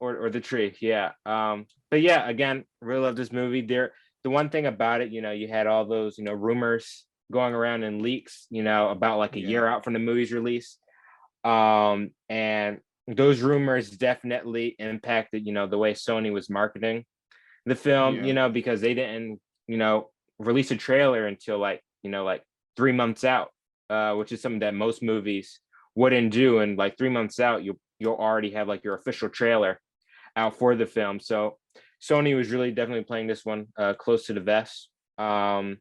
or the tree, yeah. But yeah, again, really love this movie. The one thing about it, you had all those, rumors going around and leaks, about like a year out from the movie's release. And those rumors definitely impacted, the way Sony was marketing the film, because they didn't, release a trailer until like 3 months out, which is something that most movies wouldn't do. And like 3 months out, you'll already have like your official trailer out for the film. So Sony was really definitely playing this one close to the vest. But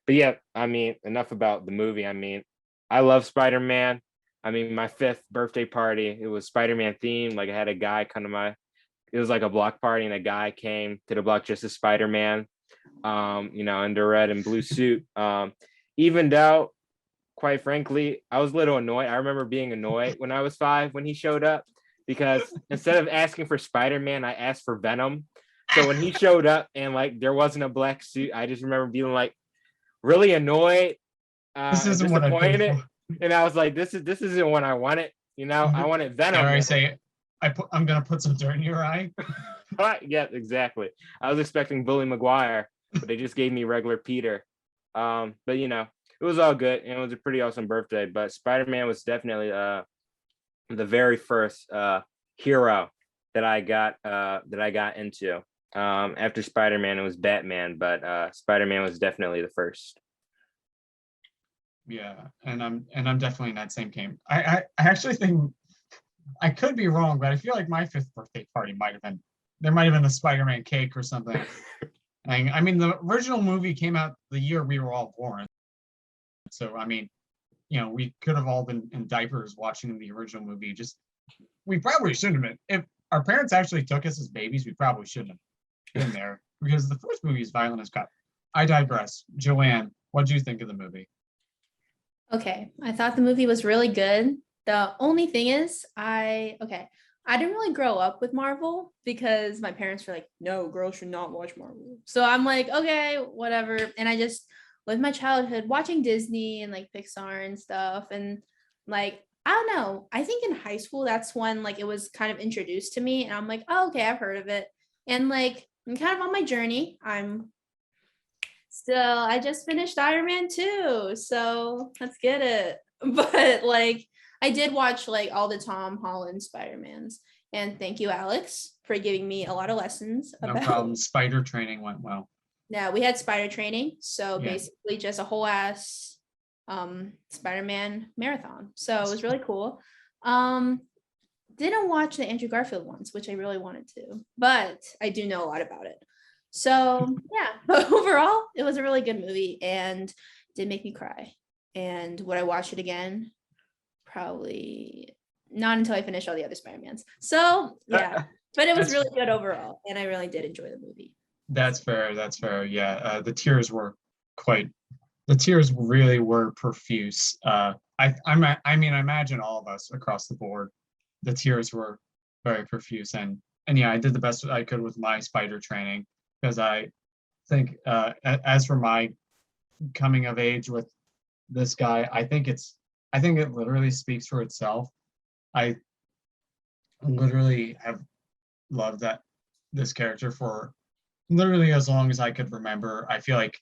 yeah, I mean, enough about the movie. I mean, I love Spider-Man. I mean, my 5th birthday party, it was Spider-Man themed. Like I had a guy come to it was like a block party, and a guy came to the block just as Spider-Man, in the red and blue suit. Even though, quite frankly, I was a little annoyed. I remember being annoyed when I was 5 when he showed up, because instead of asking for Spider-Man, I asked for Venom. So when he showed up and like there wasn't a black suit, I just remember being like really annoyed, This isn't what I paid for. And I was like, this isn't what I wanted. I wanted Venom. Dare I say, I'm gonna put some dirt in your eye. Yeah, exactly. I was expecting Billy Maguire, but they just gave me regular Peter. But it was all good, and it was a pretty awesome birthday. But Spider-Man was definitely the very first hero that I got into. After Spider-Man, it was Batman, but Spider-Man was definitely the first. Yeah, and I'm definitely in that same camp. I actually think, I could be wrong, but I feel like my 5th birthday party might have been the Spider-Man cake or something. I mean, the original movie came out the year we were all born, so I mean, we could have all been in diapers watching the original movie. We probably shouldn't have been. If our parents actually took us as babies, we probably shouldn't have been there, because the first movie is violent as crap. I digress. Joann, what do you think of the movie? Okay, I thought the movie was really good. The only thing is, I didn't really grow up with Marvel, because my parents were like, no, girls should not watch Marvel. So I'm like, okay, whatever. And I just lived my childhood watching Disney and like Pixar and stuff. And like, I don't know, I think in high school, that's when like it was kind of introduced to me. And I'm like, oh, okay, I've heard of it. And like, I'm kind of on my journey. I just finished Iron Man 2. So let's get it. But like, I did watch like all the Tom Holland Spider-Mans, and thank you, Alex, for giving me a lot of lessons. No problem. Spider training went well. Yeah, we had spider training, so basically just a whole ass Spider-Man marathon. So it was really cool. Didn't watch the Andrew Garfield ones, which I really wanted to, but I do know a lot about it. So yeah, but overall, it was a really good movie and did make me cry. And would I watch it again? Probably not until I finish all the other Spider-Mans. So yeah, but it was really good overall, and I really did enjoy the movie. That's fair. Yeah, the tears really were profuse. I imagine all of us across the board, the tears were very profuse, and yeah, I did the best I could with my spider training, because I think as for my coming of age with this guy, I think it literally speaks for itself. I literally have loved this character for literally as long as I could remember. I feel like,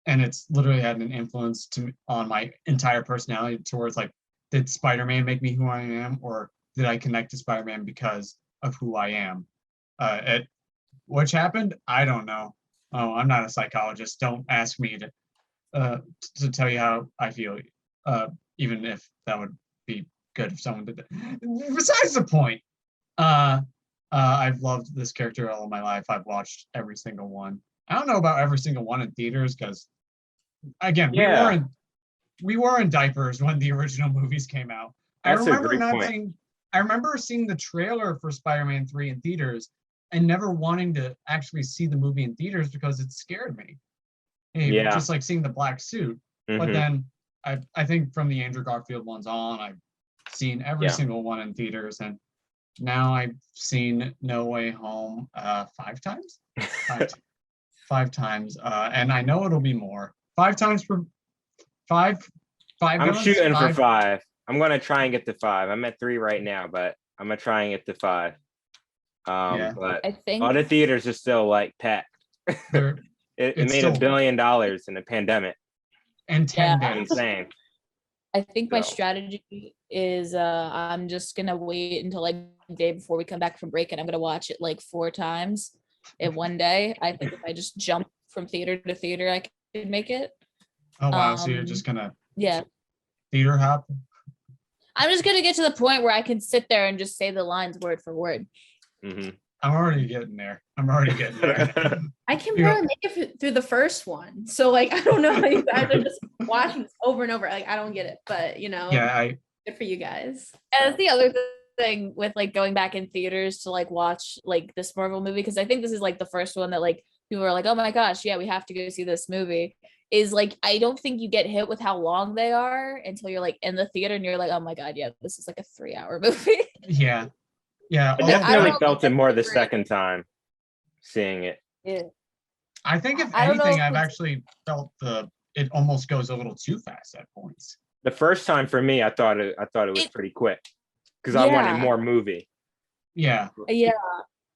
and it's literally had an influence on my entire personality towards like, did Spider-Man make me who I am, or did I connect to Spider-Man because of who I am? Which happened? I don't know. Oh, I'm not a psychologist. Don't ask me to tell you how I feel. Even if that would be good if someone did that. Besides the point, I've loved this character all of my life. I've watched every single one. I don't know about every single one in theaters, because again, we were in diapers when the original movies came out. I remember seeing the trailer for Spider-Man 3 in theaters and never wanting to actually see the movie in theaters because it scared me. Just like seeing the black suit. But then I think from the Andrew Garfield ones on, I've seen every single one in theaters, and now I've seen No Way Home 5 times. 5 times, and I know it'll be more. 5 times for 5. I'm shooting for 5. I'm gonna try and get to 5. I'm at 3 right now, but I'm gonna try and get to 5. Yeah. But I think all the theaters are still like packed. They're It It's made still- $1 billion in a pandemic. in 10 Yeah. days. Insane. I think my So- strategy is I'm just gonna wait until like the day before we come back from break, and I'm gonna watch it like 4 times in one day. I think if I just jump from theater to theater, I could make it. Oh wow, so you're just gonna Yeah, theater hop? I'm just gonna get to the point where I can sit there and just say the lines word for word. Mhm. I'm already getting there. I'm already getting there. I can You know- barely make it through the first one. So like I don't know how you guys are just watching this over and over. Like I don't get it, but Yeah, good for you guys. And that's the other thing with like going back in theaters to like watch like this Marvel movie, because I think this is like the first one that like people are like, oh my gosh, yeah, we have to go see this movie. Is like I don't think you get hit with how long they are until you're like in the theater and you're like, oh my god, yeah, this is like a 3-hour movie. yeah. I all of definitely know, felt it like, more the different. second time seeing it. Yeah. I think if I don't know anything, if I've it's- actually felt it almost goes a little too fast at points. The first time for me, I thought it was It- pretty quick because I wanted Yeah. more movie. Yeah. Yeah.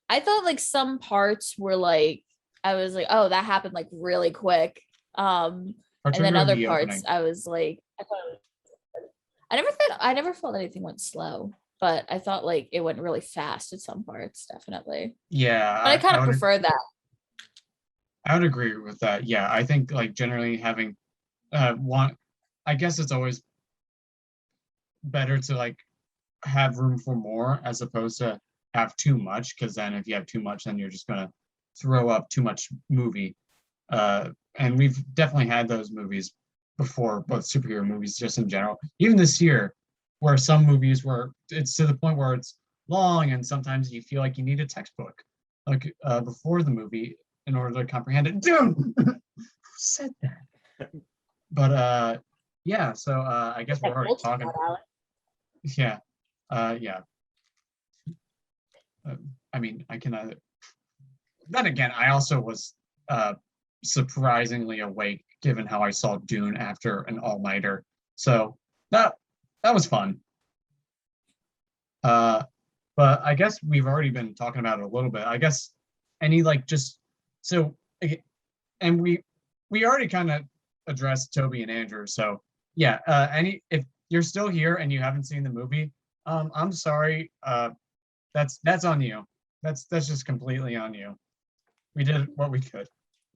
I thought like some parts were like I was like, oh, that happened like really quick. And then Particularly other the parts opening. I was like, I never felt anything went slow, but I thought like it went really fast at some parts, definitely. Yeah. But I kind of would- prefer that. I would agree with that. Yeah, I think like generally having one, I guess it's always better to like have room for more as opposed to have too much, because then if you have too much, then you're just gonna throw up too much movie. And we've definitely had those movies before, both superhero movies just in general. Even this year, where some movies where it's to the point where it's long and sometimes you feel like you need a textbook like before the movie in order to comprehend it. Dude, who said that? But yeah, so I guess we're already talking. Yeah, yeah. I mean, I can either. Then again, I also was surprisingly awake given how I saw Dune after an all-nighter. So that was fun. But I guess we've already been talking about it a little bit. I guess any like just so, and we already kind of addressed Toby and Andrew. So yeah, if you're still here and you haven't seen the movie, I'm sorry. That's on you. That's just completely on you. We did what we could.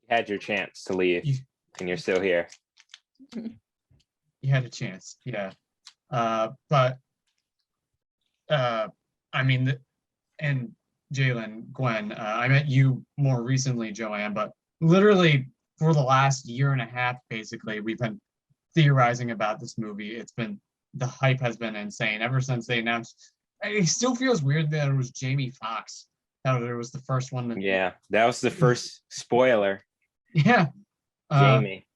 You had your chance to leave, and you're still here. You had a chance, yeah. But I mean, and Jalen, Gwen, I met you more recently, Joann, but literally for the last year and a half, basically, we've been theorizing about this movie. The hype has been insane ever since they announced. It still feels weird that it was Jamie Foxx. That it was the first one. Yeah, that was the first spoiler. Yeah. Jamie,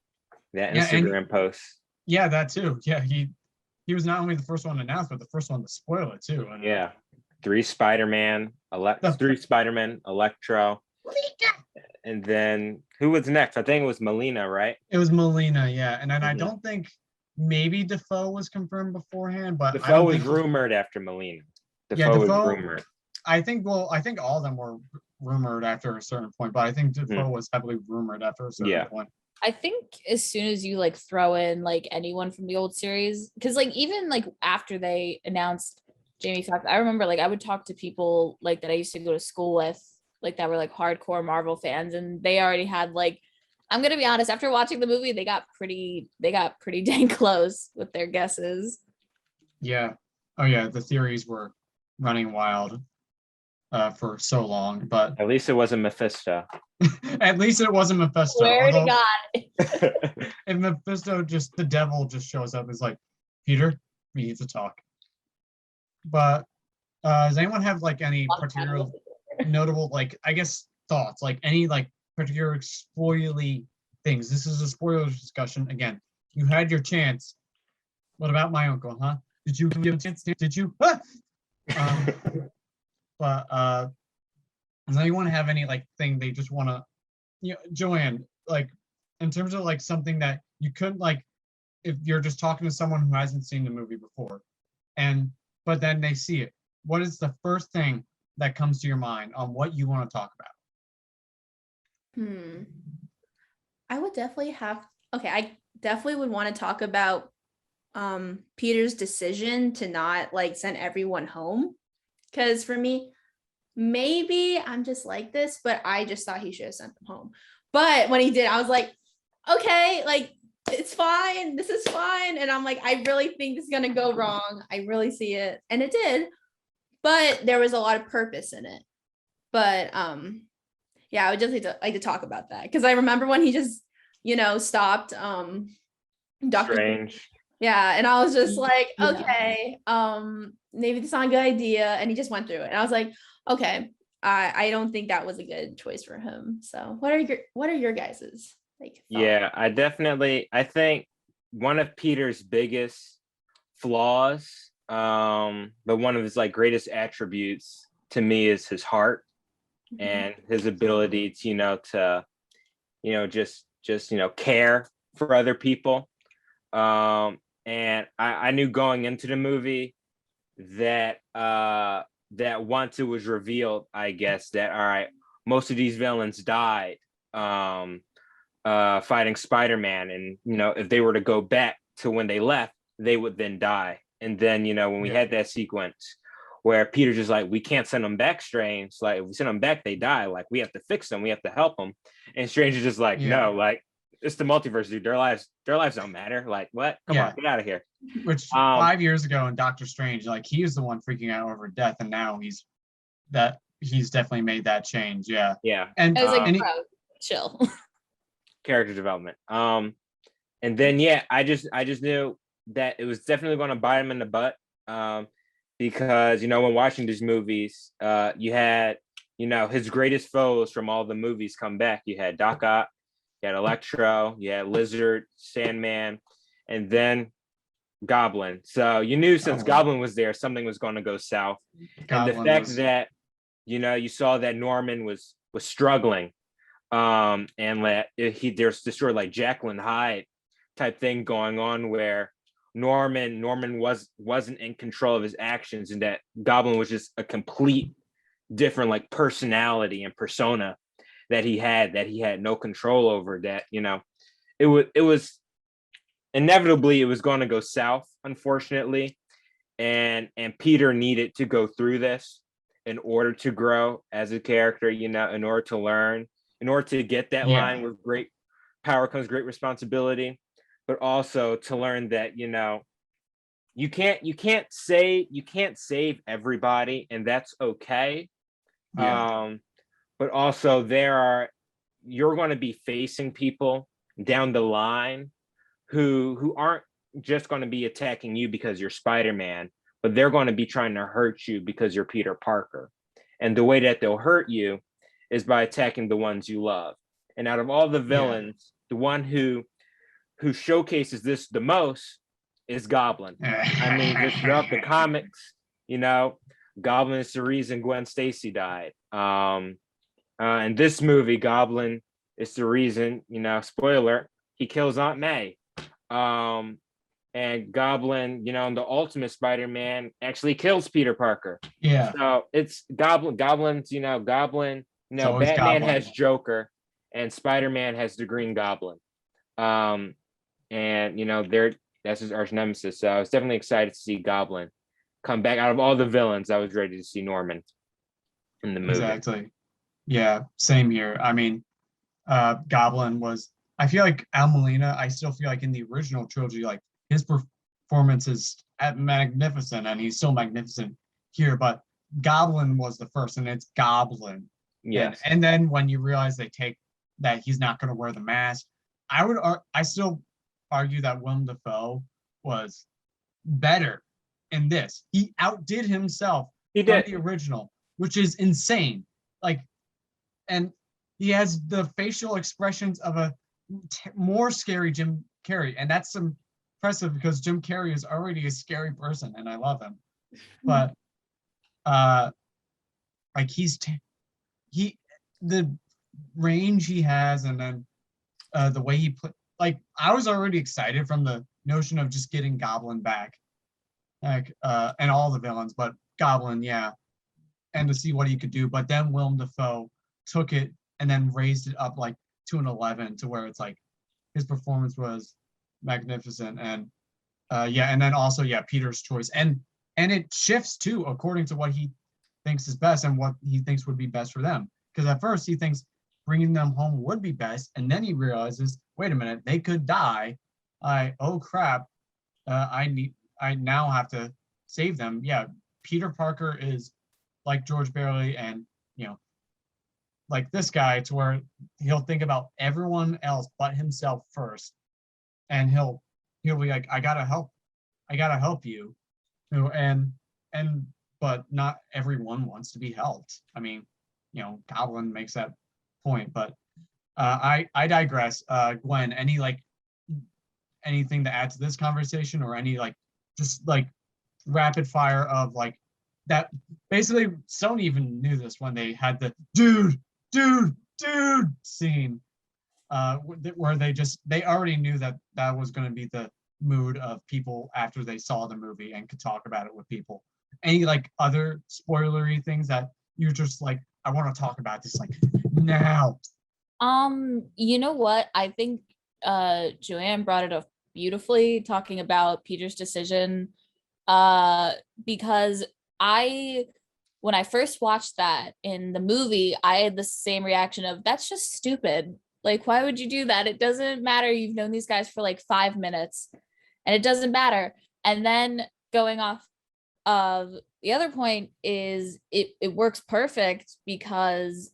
that yeah, Instagram post. Yeah, that too. Yeah, he was not only the first one to announce, but the first one to spoil it too. And, Yeah, 3 Spider-Man, 3 Spider-Man, Electro, and then who was next? I think it was Melina, right? It was Melina, yeah. And then I Mhm. don't think maybe Defoe was confirmed beforehand, but I Defoe don't was think rumored after Melina. Yeah, Defoe was Defoe- rumored. I think all of them were rumored after a certain point, but I think Defoe Mhm. was heavily rumored after a certain Yeah. point. I think as soon as you like throw in like anyone from the old series, because like even like after they announced Jamie Foxx, I remember like I would talk to people like that I used to go to school with, like that were like hardcore Marvel fans, and they already had like, I'm gonna be honest, after watching the movie, they got pretty dang close with their guesses. Yeah. Oh yeah, the theories were running wild for so long, but At least it wasn't Mephisto. at least it wasn't Mephisto. Swear to Although, God. if Mephisto the devil just shows up, is like, Peter, we need to talk. But does anyone have like any particular notable, like, I guess, thoughts, like any like particular spoily things? This is a spoiler discussion. Again, you had your chance. What about my uncle, huh? Did you give a chance? Did you? Ah! But does anyone have any like thing they just want to, Joann, like in terms of like something that you couldn't, like, if you're just talking to someone who hasn't seen the movie before, but then they see it, what is the first thing that comes to your mind on what you want to talk about? I would definitely I definitely would want to talk about Peter's decision to not like send everyone home. Because for me, maybe I'm just like this, but I just thought he should have sent them home. But when he did, I was like, okay, like it's fine. This is fine. And I'm like, I really think this is gonna go wrong. I really see it. And it did. But there was a lot of purpose in it. But yeah, I would just like to talk about that. Because I remember when he just, stopped Dr. Strange. Yeah, and I was just like, Yeah. okay, maybe that's not a good idea. And he just went through it. And I was like, okay, I don't think that was a good choice for him. So what are your guys's like thoughts? Yeah, I think one of Peter's biggest flaws, but one of his like greatest attributes to me is his heart and his ability to just care for other people. And I knew going into the movie that that once it was revealed, I guess, that all right, most of these villains died fighting Spider-Man, and if they were to go back to when they left, they would then die. And then when we had that sequence where Peter's just like, we can't send them back, Strange. Like, if we send them back, they die. Like, we have to fix them. We have to help them. And Strange is just like, no, like, it's the multiverse, dude. Their lives don't matter. Like, what? Come on, get out of here. Which 5 years ago in Doctor Strange, like, he was the one freaking out over death, and now he's definitely made that change. Yeah. Yeah. And I was like, bro, chill. Character development. And then I just knew that it was definitely going to bite him in the butt. Because when watching these movies, you had his greatest foes from all the movies come back. You had Doc Ock, you had Electro, you had Lizard, Sandman, and then Goblin. So you knew since Goblin was there, something was going to go south. And the fact that you saw that Norman was struggling, and that there's this sort of like Jekyll Hyde type thing going on where Norman wasn't in control of his actions, and that Goblin was just a complete different like personality and persona that he had no control over. That it was inevitably it was going to go south, unfortunately, and Peter needed to go through this in order to grow as a character, in order to learn, in order to get that line with great power comes great responsibility. But also to learn that you can't save everybody, and that's okay. But also you're going to be facing people down the line who aren't just going to be attacking you because you're Spider-Man, but they're going to be trying to hurt you because you're Peter Parker. And the way that they'll hurt you is by attacking the ones you love. And out of all the villains, the one who showcases this the most is Goblin. I mean, just throughout the comics, Goblin is the reason Gwen Stacy died. In this movie, Goblin is the reason, spoiler, he kills Aunt May. And Goblin, in the Ultimate Spider-Man, actually kills Peter Parker. Yeah. So it's Goblin. Goblin's, Goblin. Batman Goblin has Joker, and Spider-Man has the Green Goblin. And that's his arch nemesis. So I was definitely excited to see Goblin come back. Out of all the villains, I was ready to see Norman in the movie. Exactly. Yeah, same here. I mean, Goblin was. I feel like Al Molina. I still feel like in the original trilogy, like his performance is magnificent, and he's still magnificent here. But Goblin was the first, and it's Goblin. Yes. And then when you realize that he's not going to wear the mask, I still argue that Willem Dafoe was better in this. He outdid himself from the original, which is insane. Like, and he has the facial expressions of a more scary Jim Carrey, and that's impressive because Jim Carrey is already a scary person, and I love him. But like the range he has, and then the way he put. Like, I was already excited from the notion of just getting Goblin back, like, and all the villains, but Goblin, yeah. and to see what he could do. But then Willem Dafoe took it and then raised it up like to an 11, to where it's like his performance was magnificent. And and then also Peter's choice, and it shifts too according to what he thinks is best and what he thinks would be best for them. Because at first he thinks bringing them home would be best, and then he realizes, wait a minute, they could die. Oh crap, I now have to save them. Yeah, Peter Parker is like George Bailey, and like this guy, to where he'll think about everyone else but himself first, and he'll be like, I gotta help you, and but not everyone wants to be helped. I mean, Goblin makes that point, but I digress. Gwen, anything to add to this conversation, or any just rapid fire of that? Basically, Sony even knew this when they had the dude scene, where they already knew that was going to be the mood of people after they saw the movie and could talk about it with people. Any other spoilery things that you're just I want to talk about this now? You know what? I think Joann brought it up beautifully, talking about Peter's decision. Because when I first watched that in the movie, I had the same reaction of, that's just stupid. Why would you do that? It doesn't matter. You've known these guys for 5 minutes and it doesn't matter. And then going off of the other point is it works perfect, because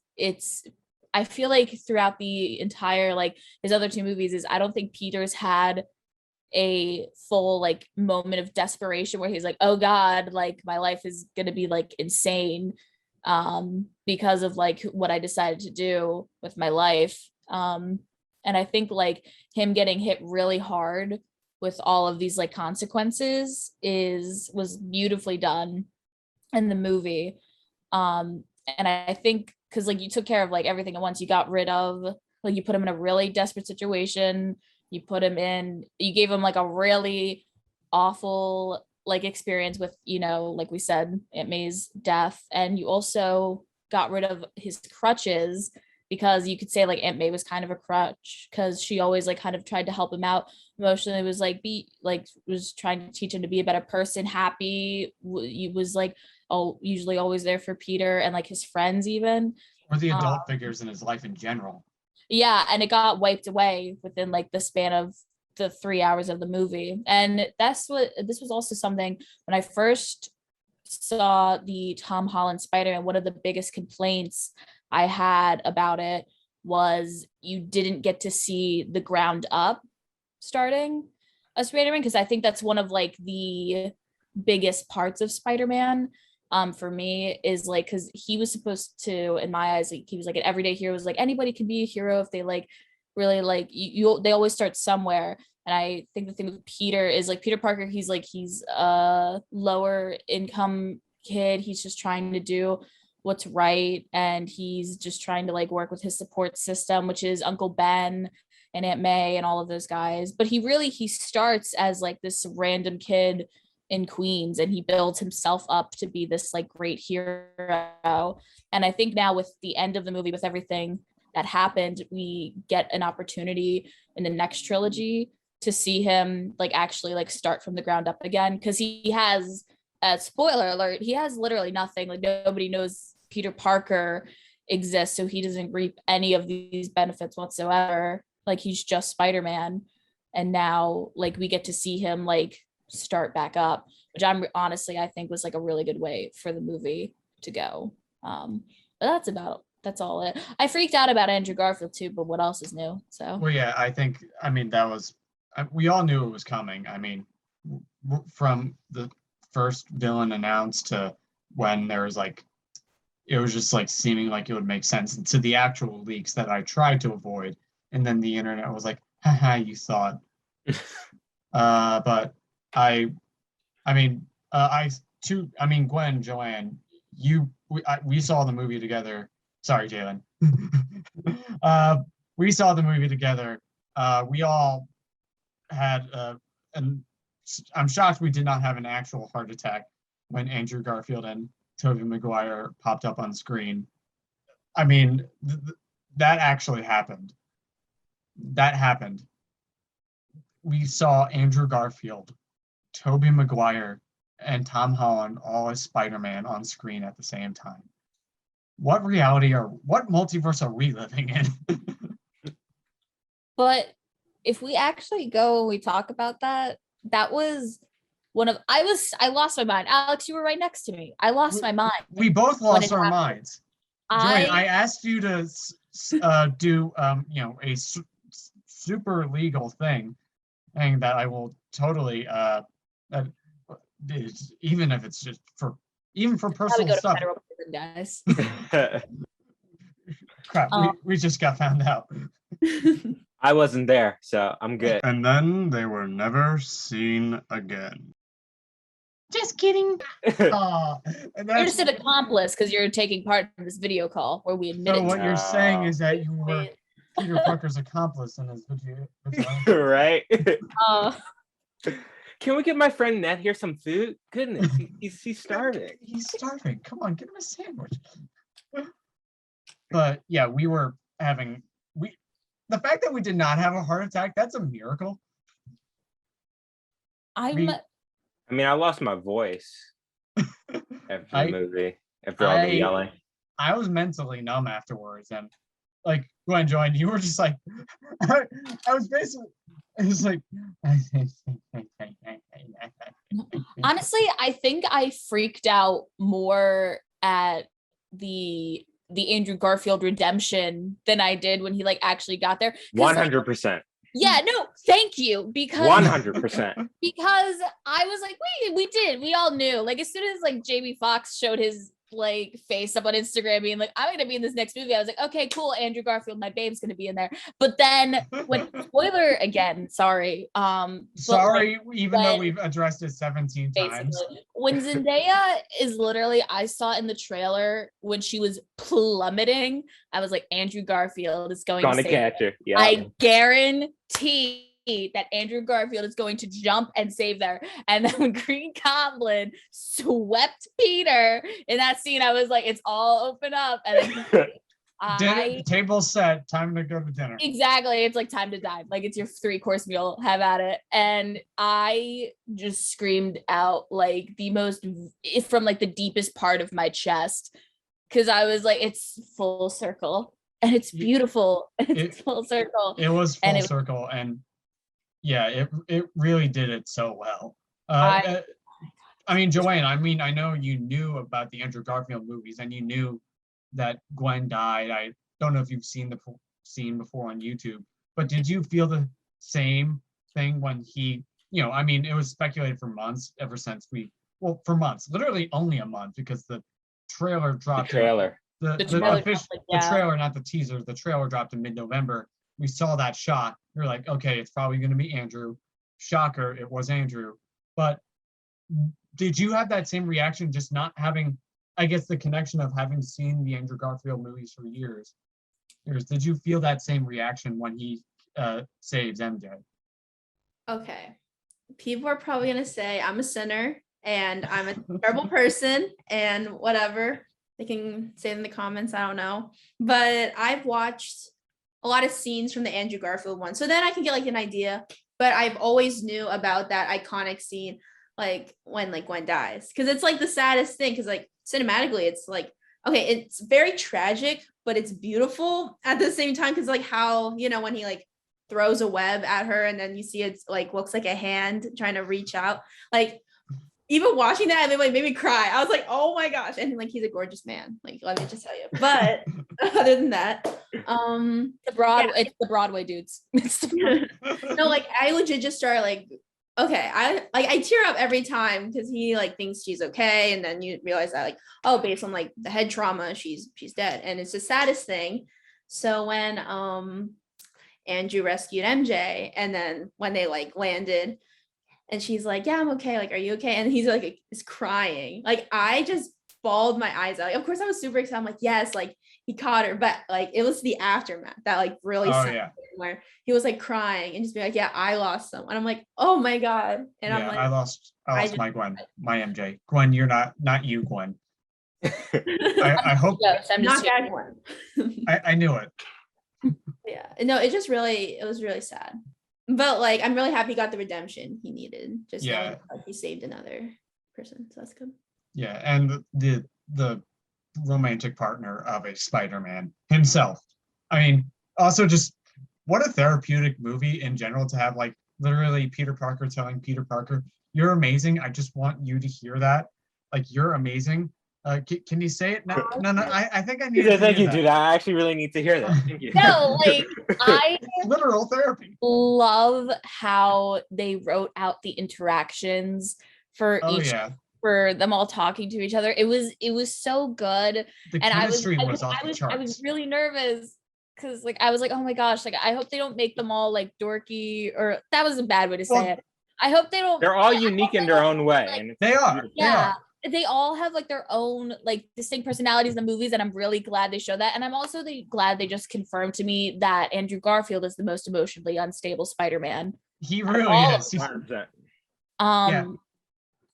I feel like throughout the entire his other two movies is, I don't think Peter's had a full moment of desperation where he's like, oh God, my life is gonna be insane because of what I decided to do with my life. And I think him getting hit really hard with all of these consequences was beautifully done in the movie. And I think because you took care of everything at once. You got rid of you put him in a really desperate situation. You gave him a really awful experience with, we said, Aunt May's death. And you also got rid of his crutches, because you could say Aunt May was kind of a crutch, because she always kind of tried to help him out emotionally, was was trying to teach him to be a better person, happy. He was usually always there for Peter and his friends even. Or the adult figures in his life in general. Yeah, and it got wiped away within the span of the 3 hours of the movie. And this was also something, when I first saw the Tom Holland Spider-Man, one of the biggest complaints I had about it was you didn't get to see the ground up starting a Spider-Man, because I think that's one of the biggest parts of Spider-Man for me, is because he was supposed to, in my eyes, he was an everyday hero. Was anybody can be a hero if they really they always start somewhere. And I think the thing with Peter is Peter Parker, he's a lower income kid. He's just trying to do what's right, and he's just trying to work with his support system, which is Uncle Ben and Aunt May and all of those guys. But he starts as this random kid in Queens, and he builds himself up to be this great hero. And I think now with the end of the movie, with everything that happened, we get an opportunity in the next trilogy to see him actually start from the ground up again, because he has, spoiler alert, he has literally nothing. Nobody knows Peter Parker exists, so he doesn't reap any of these benefits whatsoever. He's just Spider-Man. And now we get to see him start back up, which I think was a really good way for the movie to go. But that's all I freaked out about Andrew Garfield too, but what else is new? So well, yeah, that was, we all knew it was coming. From the first villain announced to when there was it was just seeming like it would make sense, to the actual leaks that I tried to avoid, and then the internet was haha, you thought. But Gwen, Joann, we saw the movie together. Sorry, Jalen. We saw the movie together. We all had, and I'm shocked we did not have an actual heart attack when Andrew Garfield and Tobey Maguire popped up on screen. I mean, that actually happened. That happened. We saw Andrew Garfield, Tobey Maguire, and Tom Holland all as Spider-Man on screen at the same time. What multiverse are we living in? But if we actually go and we talk about that, that was I lost my mind. Alex, you were right next to me. I lost my mind. We both lost our minds. Joann, I asked you to do a super legal thing, and that I will totally even if it's just for personal stuff. Prison, guys. Crap, we just got found out. I wasn't there, so I'm good. And then they were never seen again. Just kidding. You're just an accomplice because you're taking part in this video call where we admitted. So what you're saying is that you were Peter Parker's accomplice in his video. Right? Can we get my friend Ned here some food? Goodness, he's starving. He's starving. Come on, get him a sandwich. But yeah, the fact that we did not have a heart attack, that's a miracle. I lost my voice after the movie, after all the yelling. I was mentally numb afterwards, and like Gwen joined, you were just like, I was basically, it was like, honestly, I think I freaked out more at the Andrew Garfield redemption than I did when he like actually got there. 100%. Yeah, no, thank you. Because 100%. Because I was like, wait, we all knew. Like as soon as like Jamie Foxx showed his like face up on Instagram being like, I'm gonna be in this next movie, I was like, okay, cool, Andrew Garfield, my babe's gonna be in there. But then when spoiler again, sorry. Even though we've addressed it 17 times. When Zendaya is literally, I saw in the trailer when she was plummeting, I was like, Andrew Garfield is going to catch her. Yeah. I guarantee that Andrew Garfield is going to jump and save her. And then when Green Goblin swept Peter in that scene, I was like, it's all open up. And then table set, time to go to dinner. Exactly. It's like time to dine. Like it's your 3-course meal. Have at it. And I just screamed out like from like the deepest part of my chest. Cause I was like, it's full circle and it's beautiful. It's full circle. It was full circle. And yeah, it really did it so well. I mean, Joann, I know you knew about the Andrew Garfield movies and you knew that Gwen died. I don't know if you've seen the scene before on YouTube, but did you feel the same thing when he, it was speculated for months ever since for months, literally only a month because the trailer dropped. The trailer. The trailer, not the teaser. The trailer dropped in mid-November. We saw that shot. You're like, okay, it's probably going to be Andrew. Shocker, it was Andrew. But did you have that same reaction, just not having, I guess, the connection of having seen the Andrew Garfield movies for years? Did you feel that same reaction when he saves MJ? Okay. People are probably going to say I'm a sinner and I'm a terrible person and whatever. They can say it in the comments. I don't know. But I've watched a lot of scenes from the Andrew Garfield one. So then I can get like an idea, but I've always knew about that iconic scene, like when like Gwen dies. Cause it's like the saddest thing. Cause like cinematically, it's like, okay, it's very tragic, but it's beautiful at the same time. Cause like how, when he like throws a web at her and then you see it's like, looks like a hand trying to reach out. Like even watching that, it like made me cry. I was like, oh my gosh. And like, he's a gorgeous man. Like, let me just tell you. But other than that, it's the Broadway dudes. No, like I legit just started like, okay, I tear up every time because he like thinks she's okay. And then you realize that like, oh, based on like the head trauma, she's dead. And it's the saddest thing. So when Andrew rescued MJ and then when they like landed, and she's like, yeah, I'm okay. Like, are you okay? And he's like, is crying. Like, I just bawled my eyes out. Like, of course, I was super excited. I'm like, yes, like he caught her. But like, it was the aftermath that like really where he was like crying and just be like, yeah, I lost someone. I'm like, oh my God. And I'm like, I lost my Gwen, my MJ. Gwen, you're not you, Gwen. I hope. Yes, I'm Not just that one. I knew it. Yeah. No, it was really sad. But like I'm really happy he got the redemption he needed. Just knowing like, he saved another person. So that's good. Yeah, and the romantic partner of a Spider-Man himself. I mean, also just what a therapeutic movie in general to have like literally Peter Parker telling Peter Parker, "You're amazing. I just want you to hear that. Like you're amazing." Can you say it? No. I think I need to Thank hear you, that. dude. I actually really need to hear that. Thank you. No, like I Literal therapy. love how they wrote out the interactions for for them all talking to each other. It was so good. The And chemistry was off the I charts. was really nervous because like I was like, oh my gosh, like I hope they don't make them all like dorky, or that was a bad way to say it. I hope they don't. They're all unique in their own way. Like, and they are. Yeah. They all have like their own like distinct personalities in the movies, and I'm really glad they show that. And I'm also glad they just confirmed to me that Andrew Garfield is the most emotionally unstable Spider-Man. He really is. 100%.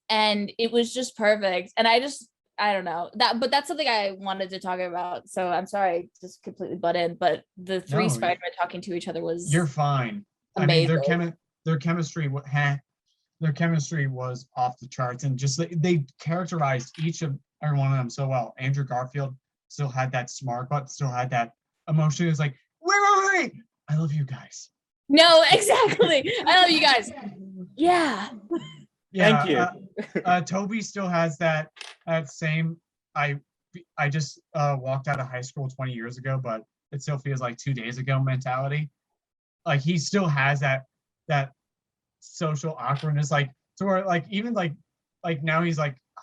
And it was just perfect. And I don't know that, but that's something I wanted to talk about. So I'm sorry, I just completely butt in. But the three Spider-Men talking to each other was you're fine. Amazing. I mean, their chemistry. Their chemistry was off the charts, and just they characterized every one of them so well. Andrew Garfield still had that smart, but still had that emotion. It was like, wait, I love you guys. No, exactly. I love you guys. Yeah. Thank you. Toby still has that same. I just walked out of high school 20 years ago, but it still feels like 2 days ago mentality. Like he still has that social awkwardness, like to where like even like now he's like, oh,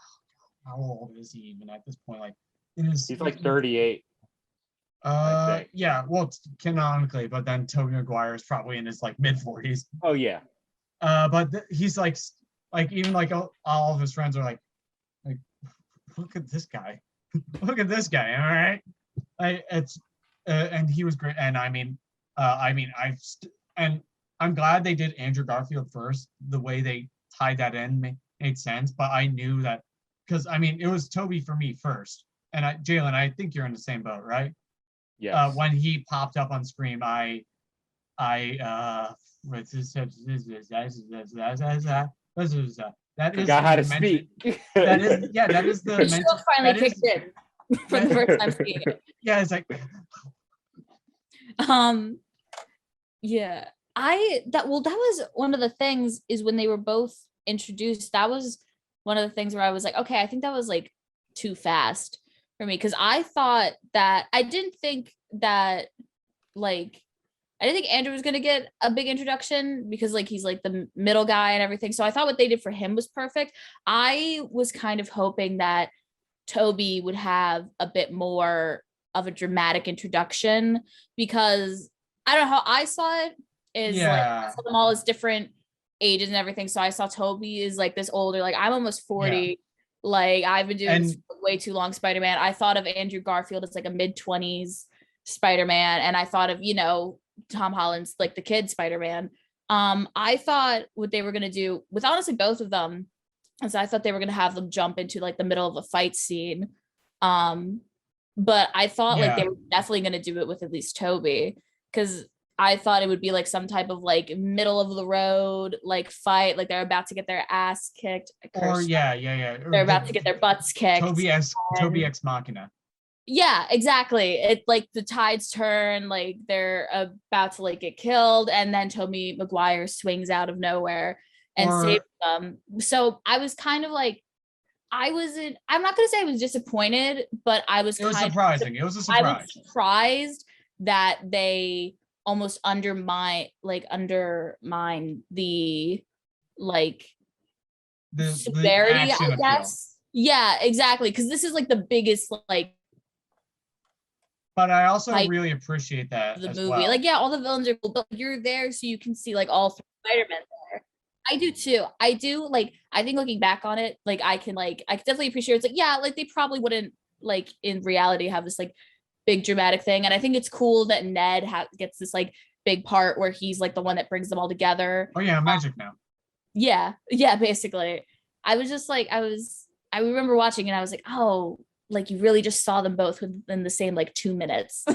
how old is he even at this point? Like he's like 38. Yeah, well canonically, but then Tobey Maguire is probably in his like mid-40s. Oh yeah. But he's like even like all of his friends are like look at this guy. Look at this guy, all right? And he was great. And I'm glad they did Andrew Garfield first. The way they tied that in made sense. But I knew that because it was Toby for me first. And Jalen, I think you're in the same boat, right? Yes. When he popped up on screen, that is forgot how to speak. That is the mental finally kicked in for the first time seeing it. Yeah, it's like yeah. That was one of the things is when they were both introduced, that was one of the things where I was like, okay, I think that was like too fast for me, because I thought that I didn't think Andrew was going to get a big introduction because like he's like the middle guy and everything. So I thought what they did for him was perfect. I was kind of hoping that Toby would have a bit more of a dramatic introduction, because I don't know how I saw it is like I saw them all as different ages and everything. So I saw Toby is like this older, like I'm almost 40. Like I've been doing this for way too long, Spider-Man. I thought of Andrew Garfield as like a mid-20s Spider-Man, and I thought of, Tom Holland's like the kid Spider-Man. I thought what they were gonna do with honestly both of them is I thought they were gonna have them jump into like the middle of a fight scene. But I thought like they were definitely gonna do it with at least Toby, because I thought it would be like some type of like middle of the road like fight, like they're about to get their ass kicked. Or they're about to get their butts kicked. Toby Ex Machina. Yeah, exactly. It like the tides turn, like they're about to like get killed, and then Tobey Maguire swings out of nowhere and saves them. So I was kind of like, I'm not gonna say I was disappointed, but it was surprising. It was a surprise. I was surprised that they almost undermine the severity, I guess. Yeah, exactly. Because this is like the biggest like. But I also really appreciate that the as movie. well. Like, yeah, all the villains are cool, but you're there so you can see like all three Spider-Man there. I do too. I do like. I think looking back on it, like I can definitely appreciate. It's like, yeah, like they probably wouldn't like in reality have this like big dramatic thing, and I think it's cool that Ned gets this like big part where he's like the one that brings them all together. Oh yeah, magic now. Yeah, basically. I was just like I remember watching and I was like, oh, like you really just saw them both within the same like 2 minutes.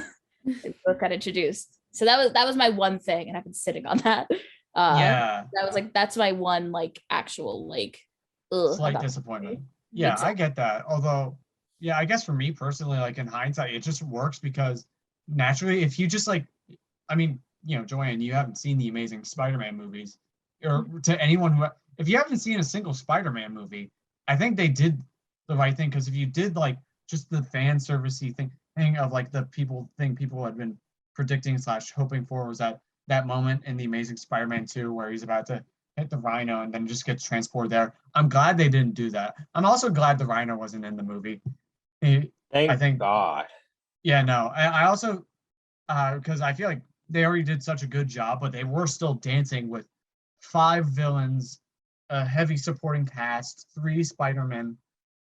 They both got introduced. So that was my one thing, and I've been sitting on that. That was like, that's my one like actual like slight disappointment. Yeah, I get that. Although, yeah, I guess for me personally, like in hindsight, it just works because naturally, if you just like, I mean, Joann, you haven't seen the Amazing Spider-Man movies, or to anyone who, if you haven't seen a single Spider-Man movie, I think they did the right thing, because if you did like just the fan servicey thing of like the people had been predicting / hoping for was that moment in the Amazing Spider-Man 2 where he's about to hit the Rhino and then just gets transported there. I'm glad they didn't do that. I'm also glad the Rhino wasn't in the movie. Thank God. Yeah, no. I also, because I feel like they already did such a good job, but they were still dancing with 5 villains, a heavy supporting cast, 3 Spider-Men.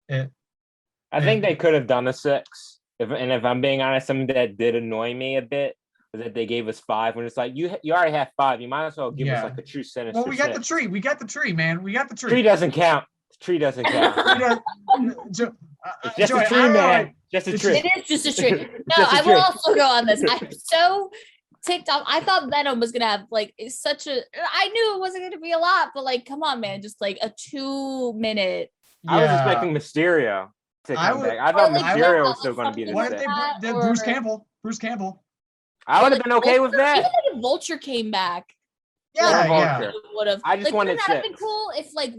I think they could have done a 6. If I'm being honest, something that did annoy me a bit was that they gave us 5 when it's like you already have 5. You might as well give us like a true Sinister. Well, we got 6. The tree. We got the tree, man. We got the tree. Tree doesn't count. The tree doesn't count. It's just a tree, man. Just a tree. It is just a tree. No, I will also go on this. I'm so ticked off. I thought Venom was gonna have like such a. I knew it wasn't gonna be a lot, but like, come on, man, just like a 2 minute. I was expecting Mysterio to come back. I thought Mysterio was still going to be the What if they Bruce Campbell? I would have been okay with that. Even if Vulture came back. Yeah. Would have. I just wanted that have been cool if like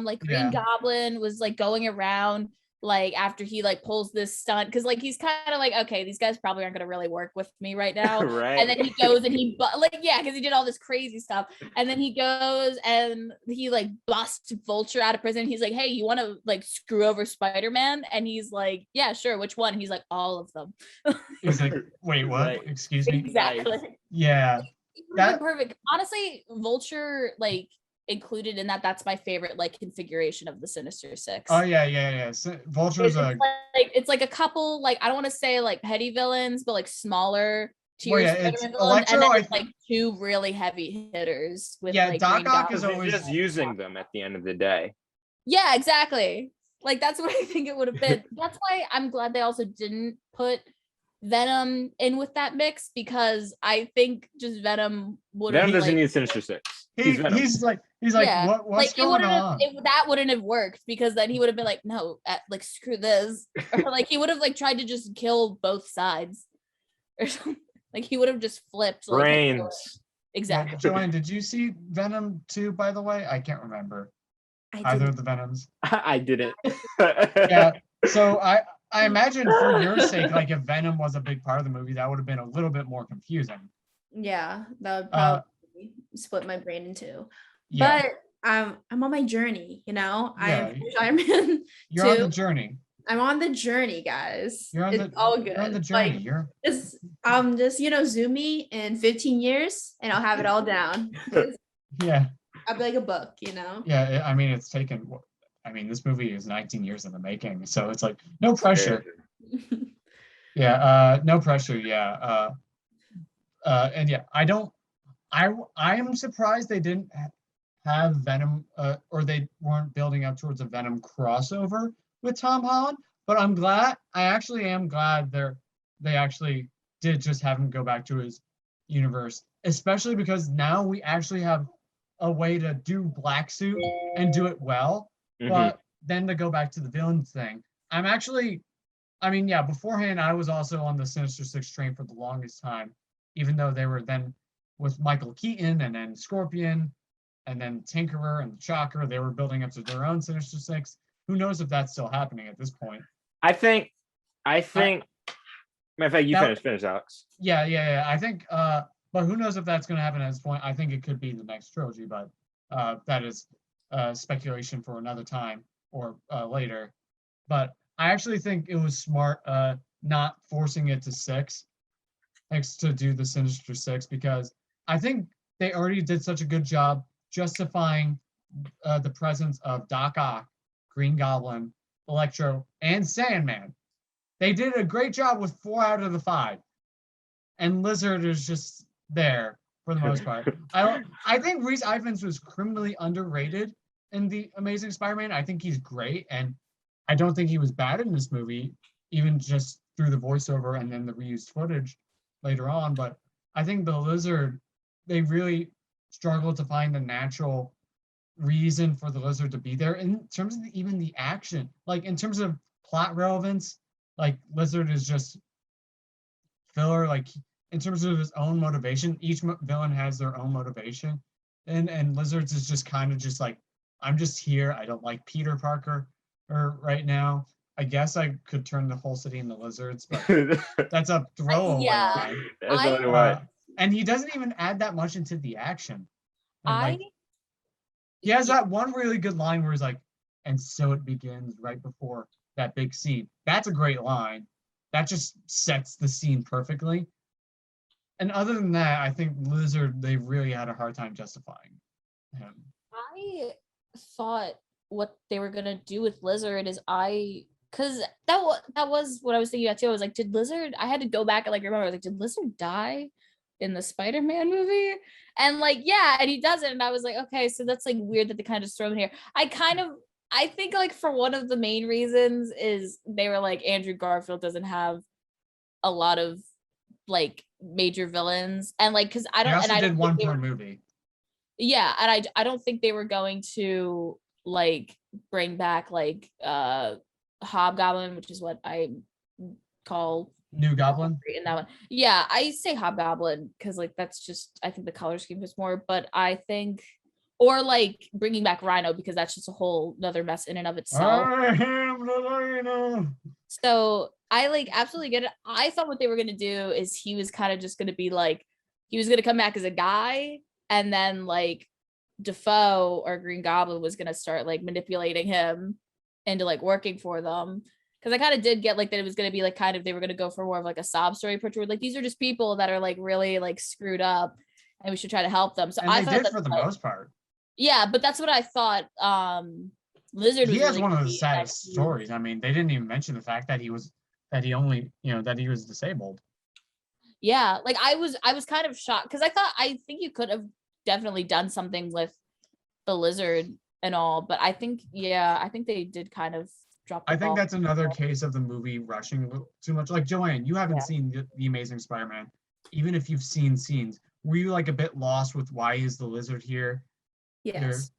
like Green Goblin was like going around like after he like pulls this stunt, because like he's kind of like, okay, these guys probably aren't gonna really work with me right now. Right. And then he goes and he because he did all this crazy stuff, and then he goes and he like busts Vulture out of prison. He's like, hey, you want to like screw over Spider-Man? And he's like, yeah, sure, which one? And he's like, all of them. He's like, wait, what? Right. Excuse me. Exactly. Yeah. That's perfect. Honestly, Vulture like included in that's my favorite like configuration of the Sinister Six. Oh yeah. Vulture's it's like a couple, like I don't want to say like petty villains, but like smaller tiers it's villains, Electro, and then it's like 2 really heavy hitters with like Doc Ock is always just using them at the end of the day. Yeah, exactly. Like that's what I think it would have been. That's why I'm glad they also didn't put Venom in with that mix, because I think just Venom would have. Venom doesn't need Sinister Six. He's like what's like, going on? That wouldn't have worked, because then he would have been like, no, like screw this, or like he would have like tried to just kill both sides, or something. Like he would have just flipped brains. Exactly. Joann, did you see Venom 2, by the way? I can't remember either of the Venoms. I didn't. Yeah. So I imagine for your sake, like if Venom was a big part of the movie, that would have been a little bit more confusing. Yeah, that would probably split my brain in 2. Yeah. But I'm on my journey, Yeah, I'm You're on the journey. I'm on the journey, guys. It's all good. You're on the journey. Just zoom me in 15 years and I'll have it all down. Yeah. I'll be like a book, Yeah, I mean, it's taken. I mean, this movie is 19 years in the making, so it's like no pressure. Yeah, no pressure. Yeah, and yeah, I am surprised they didn't have Venom, or they weren't building up towards a Venom crossover with Tom Holland. But I actually am glad they actually did just have him go back to his universe, especially because now we actually have a way to do Black Suit and do it well. But then to go back to the villain thing, beforehand, I was also on the Sinister Six train for the longest time, even though they were then with Michael Keaton and then Scorpion and then Tinkerer and Shocker, they were building up to their own Sinister Six. Who knows if that's still happening at this point? I think, matter of fact, finish, Alex. Yeah. I think, but who knows if that's going to happen at this point? I think it could be the next trilogy, but that is speculation for another time or later. But I actually think it was smart not forcing it to 6 to do the Sinister Six, because I think they already did such a good job justifying the presence of Doc Ock, Green Goblin, Electro, and Sandman. They did a great job with 4 out of the 5, and Lizard is just there for the most part. I think Rhys Ifans was criminally underrated in the Amazing Spider-Man. I think he's great, and I don't think he was bad in this movie, even just through the voiceover and then the reused footage later on. But I think the lizard, they really struggled to find a natural reason for the lizard to be there in terms of even the action. Like in terms of plot relevance, like lizard is just filler. Like in terms of his own motivation, each villain has their own motivation, and lizards is just kind of just like, I'm just here. I don't like Peter Parker or right now. I guess I could turn the whole city into lizards, but that's a throwaway Yeah. line. That's only right. And he doesn't even add that much into the action. And I like, he has that one really good line where he's like, and so it begins right before that big scene. That's a great line. That just sets the scene perfectly. And other than that, I think Lizard, they really had a hard time justifying him. I thought what they were gonna do with Lizard is because that was what I was thinking about too. I was like, did Lizard? I had to go back and like remember. I was like, did Lizard die in the Spider-Man movie? And like, yeah, and he doesn't. And I was like, okay, so that's like weird that they kind of just throw him in here. I think like for one of the main reasons is they were like, Andrew Garfield doesn't have a lot of like major villains, and like because I don't. They also and I did don't one think per movie. Yeah, and I don't think they were going to like bring back like Hobgoblin, which is what I call New Goblin. in that one. Yeah, I say Hobgoblin because like that's just, I think the color scheme is more, but I think, or like bringing back Rhino, because that's just a whole another mess in and of itself. I am the Rhino. So I like absolutely get it. I thought what they were gonna do is he was kind of just gonna be like, he was gonna come back as a guy, and then like Defoe or Green Goblin was gonna start like manipulating him into like working for them. Because I kind of did get like that it was gonna be like kind of, they were gonna go for more of like a sob story approach where like these are just people that are like really like screwed up and we should try to help them. So And I they thought did for the most part. Yeah, but that's what I thought. Lizard was He has really one of the key. saddest stories. I mean, they didn't even mention the fact that he was that he was disabled. Yeah, like I was kind of shocked because I think you could have definitely done something with the lizard and all, but I think they did kind of drop the I think ball. that's another case of the movie rushing too much. Like Joann, you haven't seen the Amazing Spider-Man. Even if you've seen scenes, were you like a bit lost with why is the lizard here? Yes.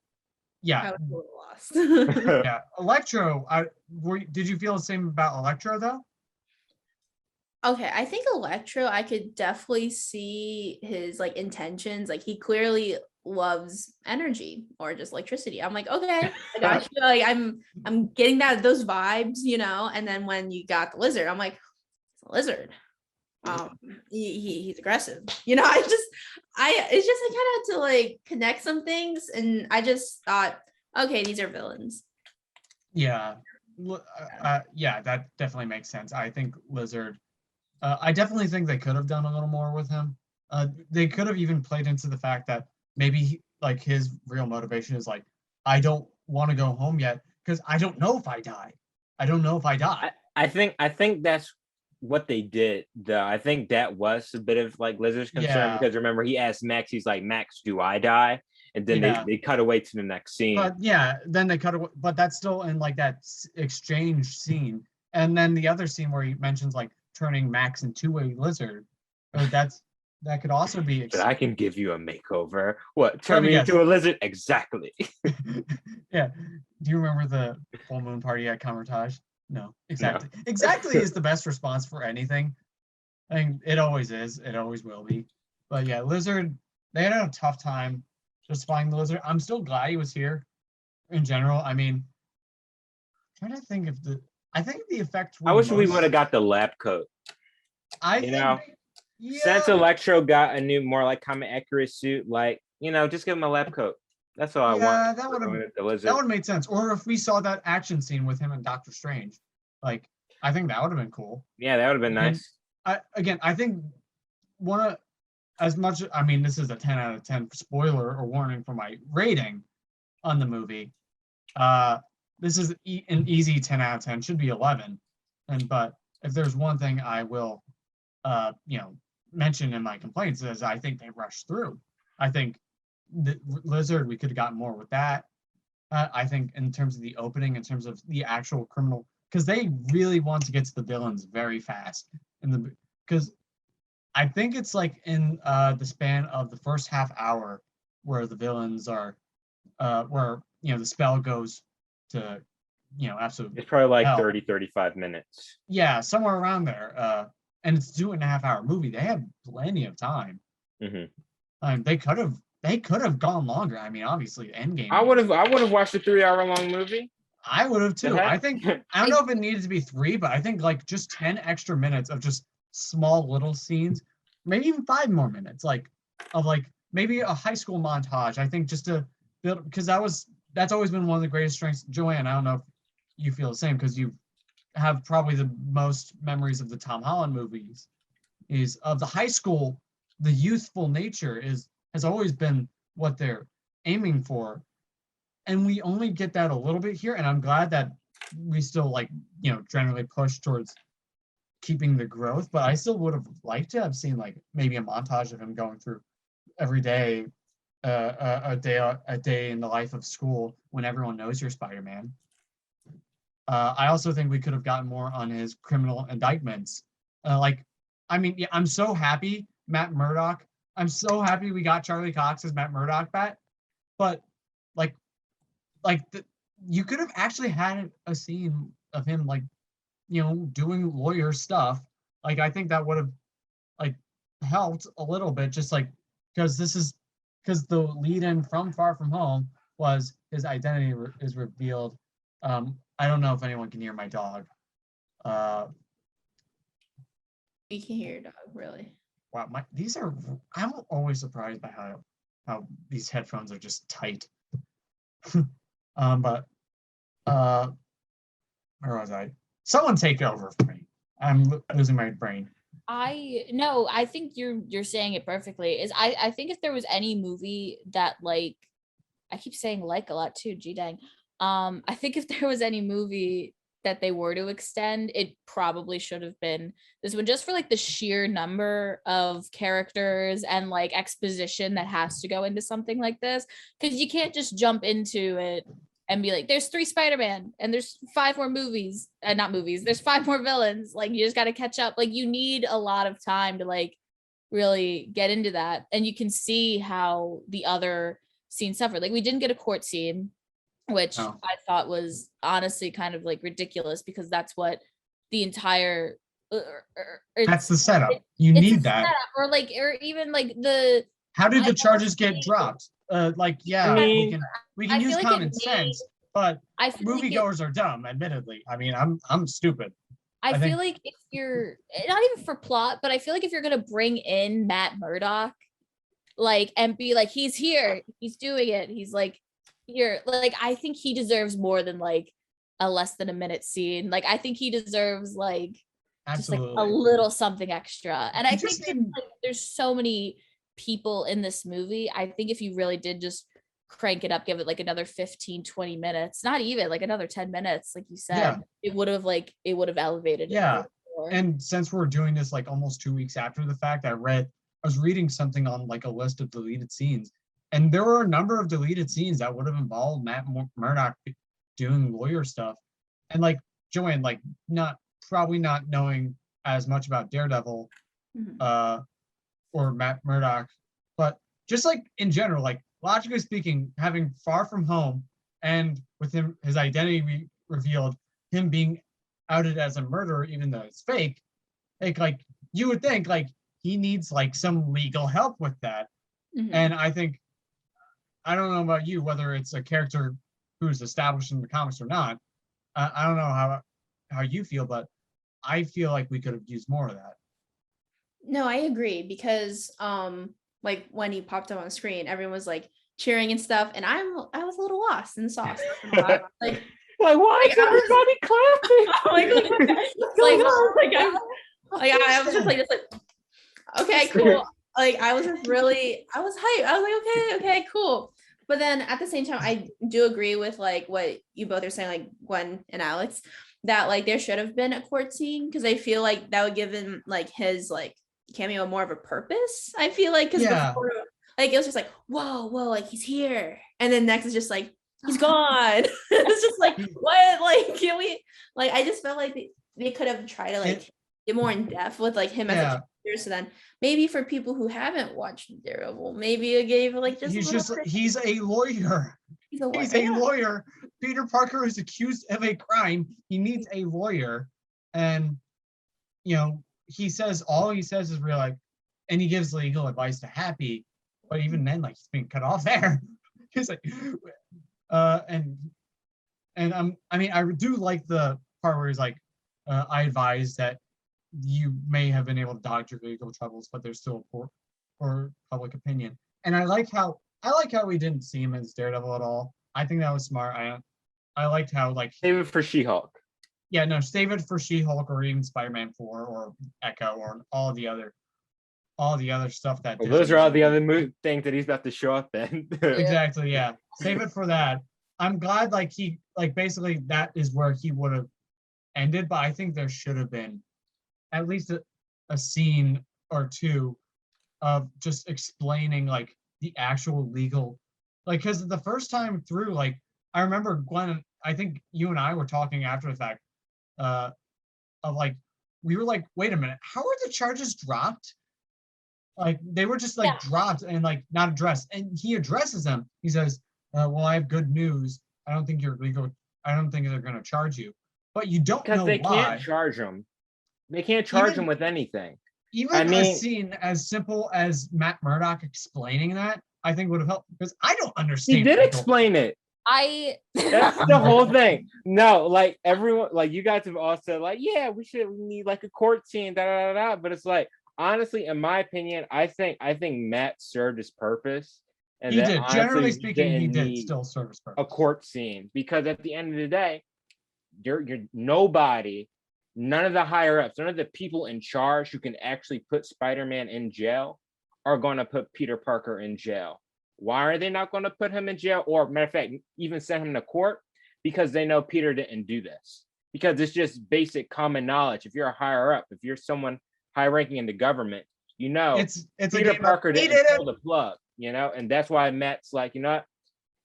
Yeah. I was a little lost. Yeah. Electro, did you feel the same about Electro though? Okay, I think Electro, I could definitely see his like intentions. Like he clearly loves energy or just electricity. I'm like, okay, I got you. Like I'm getting those vibes, And then when you got the lizard, I'm like, it's a lizard. He's aggressive. It's just I kind of had to like connect some things, and I just thought, okay, these are villains. Yeah. Yeah, that definitely makes sense. I think Lizard. I definitely think they could have done a little more with him. They could have even played into the fact that maybe like his real motivation is like, I don't want to go home yet because I don't know if I die. I don't know if I die. I think that's what they did. I think that was a bit of like Lizard's concern because remember he asked Max, he's like, Max, do I die? And then they cut away to the next scene. But yeah, then they cut away. But that's still in like that exchange scene, and then the other scene where he mentions like turning Max into a lizard. That could also be. But I can give you a makeover. What? Turn me into a lizard? Exactly. Yeah. Do you remember the full moon party at Camertage? No. Exactly. No. Exactly is the best response for anything. I think it always is. It always will be. But yeah, Lizard. They had a tough time justifying the lizard. I'm still glad he was here. In general, I mean, I'm trying to think if I think the effect. I wish we would have got the lab coat. Since Electro got a new, more like comic accurate suit, like just give him a lab coat. That's all I want. Yeah, that would have made sense. Or if we saw that action scene with him and Doctor Strange, like I think that would have been cool. Yeah, that would have been nice. I think this is a 10 out of 10 spoiler or warning for my rating on the movie. This is an easy 10 out of 10, should be 11. But if there's one thing I will, mention in my complaints is I think they rushed through. I think the Lizard, we could have gotten more with that. I think in terms of the opening, in terms of the actual criminal, because they really want to get to the villains very fast because I think it's like in the span of the first half hour where the villains are where the spell goes to absolute It's probably like hell. 35 minutes. Yeah, somewhere around there. And it's a 2.5-hour movie. They have plenty of time. They could have gone longer. I mean, obviously, Endgame. I would have watched a 3-hour long movie. I would have too. I think I don't know if it needed to be 3, but I think like just 10 extra minutes of just small little scenes, maybe even 5 more minutes, of maybe a high school montage. I think just to build, because that's always been one of the greatest strengths. Joann, I don't know if you feel the same because you have probably the most memories of the Tom Holland movies, is of the high school. The youthful nature has always been what they're aiming for, and we only get that a little bit here. And I'm glad that we still generally push towards keeping the growth, but I still would have liked to have seen maybe a montage of him going through every day, a day in the life of school when everyone knows you're Spider-Man. I also think we could have gotten more on his criminal indictments. I'm so happy Matt Murdock. I'm so happy we got Charlie Cox as Matt Murdock back, but you could have actually had a scene of him doing lawyer stuff. I think that would have helped a little bit, just because the lead-in from Far From Home was his identity is revealed. I don't know if anyone can hear my dog. We can hear your dog, really. Wow, I'm always surprised by how these headphones are just tight. But where was I? Someone take over for me. I'm losing my brain. I think you're saying it perfectly. I think if there was any movie that I keep saying a lot too, gee dang. I think if there was any movie that they were to extend, it probably should have been this one, just for the sheer number of characters and exposition that has to go into something like this, because you can't just jump into it and be like, there's 3 Spider-Man and there's 5 more movies, not movies, there's 5 more villains. You just got to catch up. You need a lot of time to really get into that, and you can see how the other scenes suffer. We didn't get a court scene, which I thought was honestly kind of ridiculous, because that's what the entire that's the setup. You need that setup, or even the how did the charges get dropped? We can use common sense, but moviegoers are dumb, admittedly. I mean, I'm stupid. I feel like if you're not even for plot, but I feel like if you're gonna bring in Matt Murdock, and be he's here, he's doing it, he's here, I think he deserves more than a less than a minute scene. I think he deserves just a little something extra. And I think there's so many people in this movie. I think if you really did just crank it up, give it another 15-20 minutes, not even another 10 minutes, like you said, it would have elevated it. And since we're doing this almost 2 weeks after the fact, I was reading something on a list of deleted scenes, and there were a number of deleted scenes that would have involved Matt Murdock doing lawyer stuff. And Joann, probably not knowing as much about Daredevil or Matt Murdock, but just in general, logically speaking, having Far From Home and with him, his identity revealed, him being outed as a murderer, even though it's fake, you would think he needs some legal help with that. And I think, I don't know about you, whether it's a character who's established in the comics or not. I don't know how you feel, but I feel like we could have used more of that. No, I agree, because when he popped up on screen, everyone was cheering and stuff, and I was a little lost in the sauce. Why is everybody clapping? I was just this okay, cool. I was hyped. I was okay, cool. But then at the same time, I do agree with what you both are saying, Gwen and Alex, that there should have been a court scene, because I feel that would give him his cameo more of a purpose. I feel because before, it was just whoa, he's here, and then next is just he's gone. It's just like, what? Like, can we? Like, I just felt like they could have tried to like get more in depth with like him as a character. So then maybe for people who haven't watched Daredevil, maybe it gave like just he's a lawyer. He's a lawyer. Peter Parker is accused of a crime. He needs a lawyer, and all he says is really like, and he gives legal advice to Happy, but even then, like, he's being cut off there. He's like, I do like the part where he's like, I advise that you may have been able to dodge your legal troubles, but there's still for public opinion. And I like how we didn't see him as Daredevil at all. I think that was smart. I liked how like save it for She-Hulk. Yeah, no, save it for She-Hulk or even Spider-Man 4 or Echo or all the other stuff that. Well, those are all the other things that he's about to show up in. Exactly, yeah. Save it for that. I'm glad he basically that is where he would have ended, but I think there should have been at least a scene or two of just explaining like the actual legal, like, because the first time through, like, I remember Gwen, I think you and I were talking after the fact, of like, we were like, wait a minute, how are the charges dropped? Like, they were just like dropped and like not addressed. And he addresses them. He says, well, I have good news. I don't think they're going to charge you. But you don't know why. Because they can't charge them. They can't charge him with anything. Even a scene as simple as Matt Murdock explaining that, I think would have helped, because I don't understand. He did explain it. That's the whole thing. No, like everyone, like you guys have all said, like, yeah, we need like a court scene, But it's like, honestly, in my opinion, I think Matt served his purpose. And he did. Honestly, generally speaking, he did still serve his purpose. A court scene, because at the end of the day, you're nobody, none of the higher ups, none of the people in charge who can actually put Spider-Man in jail are going to put Peter Parker in jail. Why are they not going to put him in jail? Or matter of fact, even send him to court? Because they know Peter didn't do this. Because it's just basic common knowledge. If you're a higher up, if you're someone high ranking in the government, it's Peter Parker didn't pull the plug, and that's why Matt's like, what?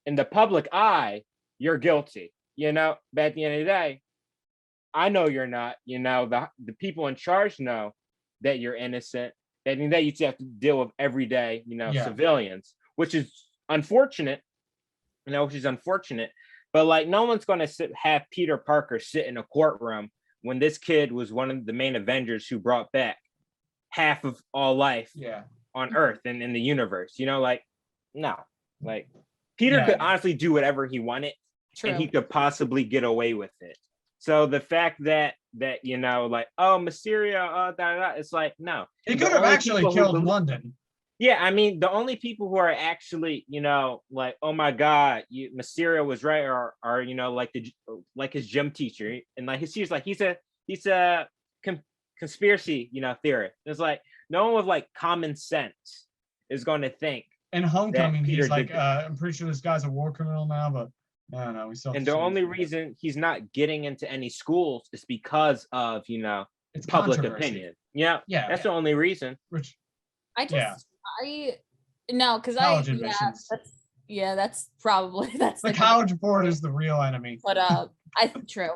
In the public eye, you're guilty, but at the end of the day, I know you're not, the people in charge know that you're innocent. At the end of the day, you just have to deal with everyday, civilians, which is unfortunate, but like no one's going to have Peter Parker sit in a courtroom when this kid was one of the main Avengers who brought back half of all life on Earth and in the universe, like, no, like Peter could honestly do whatever he wanted. True. And he could possibly get away with it. So the fact that like, oh, Mysterio, it's like, no. He could have actually killed London. Yeah, I mean, the only people who are actually, like, oh my God, Mysterio was right, or like his gym teacher, and like he's like he's a conspiracy, theorist. It's like no one with like common sense is going to think. In Homecoming, he's like, I'm pretty sure this guy's a war criminal now, but I don't know. We still. And the only reason he's not getting into any schools is because of it's public opinion. Yeah, that's the only reason. Which that's probably the college board is the real enemy. But true.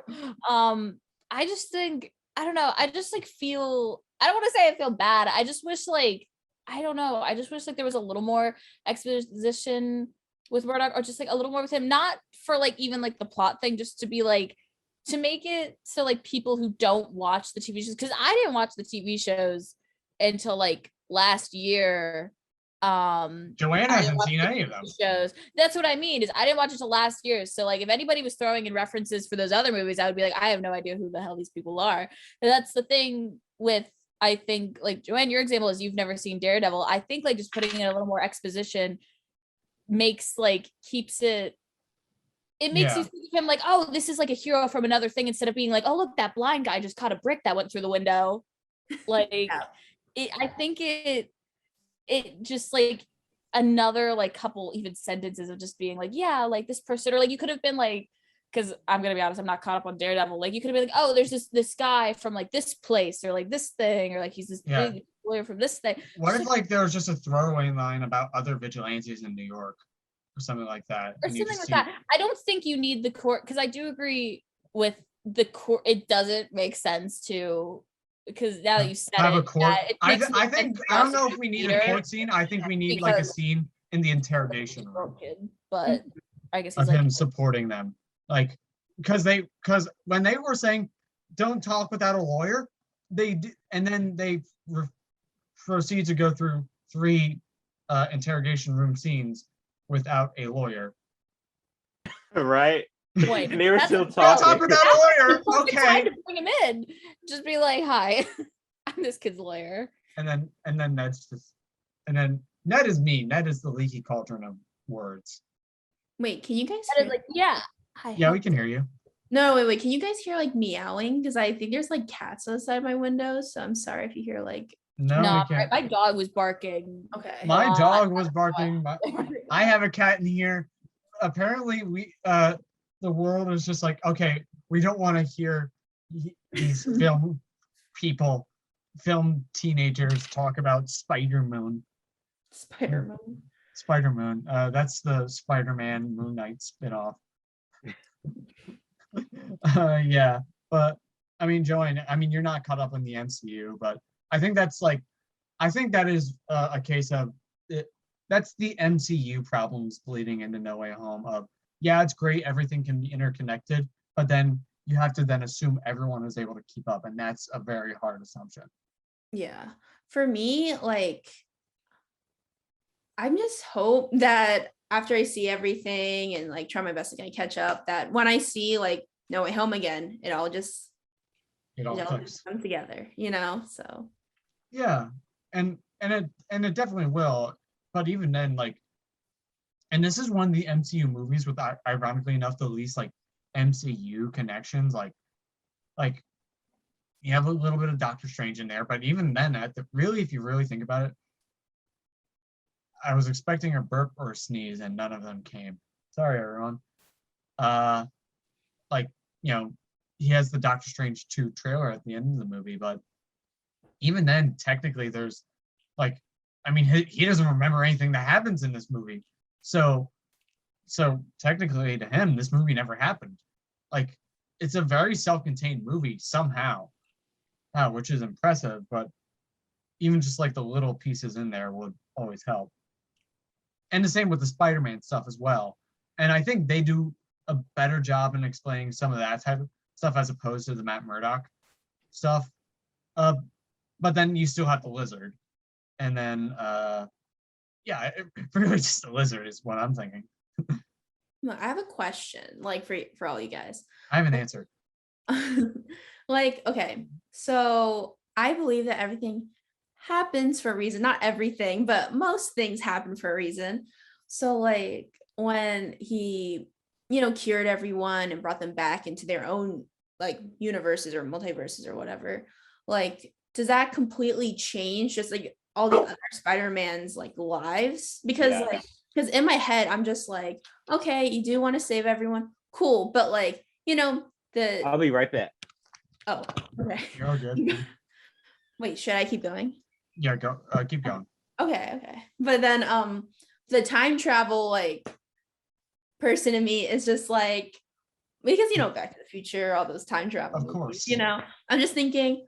I just think, I don't know. I just like feel, I don't want to say I feel bad. I just wish like, I don't know. I just wish like there was a little more exposition with Murdock, or just like a little more with him, not for like even like the plot thing, just to be like, to make it so like people who don't watch the TV shows, because I didn't watch the TV shows until like last year. Joann hasn't seen any of them shows. That's what I mean, is I didn't watch it until last year. So like if anybody was throwing in references for those other movies, I would be like, I have no idea who the hell these people are. And that's the thing with, I think, like Joann, your example is you've never seen Daredevil. I think like just putting in a little more exposition makes like keeps it makes you think of him like, oh, this is like a hero from another thing, instead of being like, oh, look, that blind guy just caught a brick that went through the window. Like I think it just like another like couple even sentences of just being like, yeah, like this person, or like you could have been like, because I'm gonna be honest, I'm not caught up on Daredevil, like you could have been like, oh, there's this guy from like this place, or like this thing, or like he's this big lawyer from this thing. What if like there was just a throwaway line about other vigilantes in New York? or something like that. Or something like that. I don't think you need the court, because I do agree with the court. It doesn't make sense to, because now that you said have it, a court. I think don't know if we need a court scene. I think we need like a scene in the interrogation room, but I guess he's of him supporting them, like because when they were saying don't talk without a lawyer, they did, and then they proceed to go through 3 interrogation room scenes without a lawyer. Right. Wait, and they were still talk talking. without a lawyer. Okay. Time to bring him in. Just be like, "Hi, I'm this kid's lawyer." And then Ned's just, and then Ned is me. Ned is the leaky cauldron of words. Wait, can you guys? Ned is like, "Yeah, hi." Yeah, we can hear you. No, wait. Can you guys hear like meowing? Because I think there's like cats outside my window. So I'm sorry if you hear like. No, my dog was barking. Okay. My dog was barking. I have a cat in here. Apparently, the world is just like, okay, we don't want to hear these film teenagers talk about Spider-Moon. Spider-Moon. That's the Spider-Man Moon Knight spinoff. Yeah, but I mean, Joann, I mean, you're not caught up in the MCU, but I think that is a case of it. That's the MCU problems bleeding into No Way Home of, yeah, it's great, everything can be interconnected, but then you have to then assume everyone is able to keep up, and that's a very hard assumption. Yeah. For me, like, I just hope that after I see everything and like try my best to kind of catch up, that when I see like No Way Home again, it all just come together, so. Yeah, and it definitely will, but even then, like, and this is one of the MCU movies with, ironically enough, the least like MCU connections. Like you have a little bit of Doctor Strange in there, but even then, if you really think about it, I was expecting a burp or a sneeze, and none of them came. Sorry, everyone. He has the Doctor Strange 2 trailer at the end of the movie, but even then, technically, there's like, I mean, he doesn't remember anything that happens in this movie. So technically to him, this movie never happened. Like, it's a very self-contained movie somehow, which is impressive, but even just like the little pieces in there would always help. And the same with the Spider-Man stuff as well. And I think they do a better job in explaining some of that type of stuff as opposed to the Matt Murdock stuff. But then you still have the Lizard. And then, really just the Lizard is what I'm thinking. I have a question, like for all you guys. I have an answer. Like, okay, so I believe that everything happens for a reason. Not everything, but most things happen for a reason. So like when he, cured everyone and brought them back into their own like universes or multiverses or whatever, like, does that completely change just like all the other Spider-Man's like lives? Because in my head, I'm just like, okay, you do want to save everyone. Cool. But like, I'll be right back. Oh, okay. You're all good. Wait, should I keep going? Yeah, go. Keep going. Okay. But then the time travel like person in me is just like, because Back to the Future, all those time travel of course movies, I'm just thinking,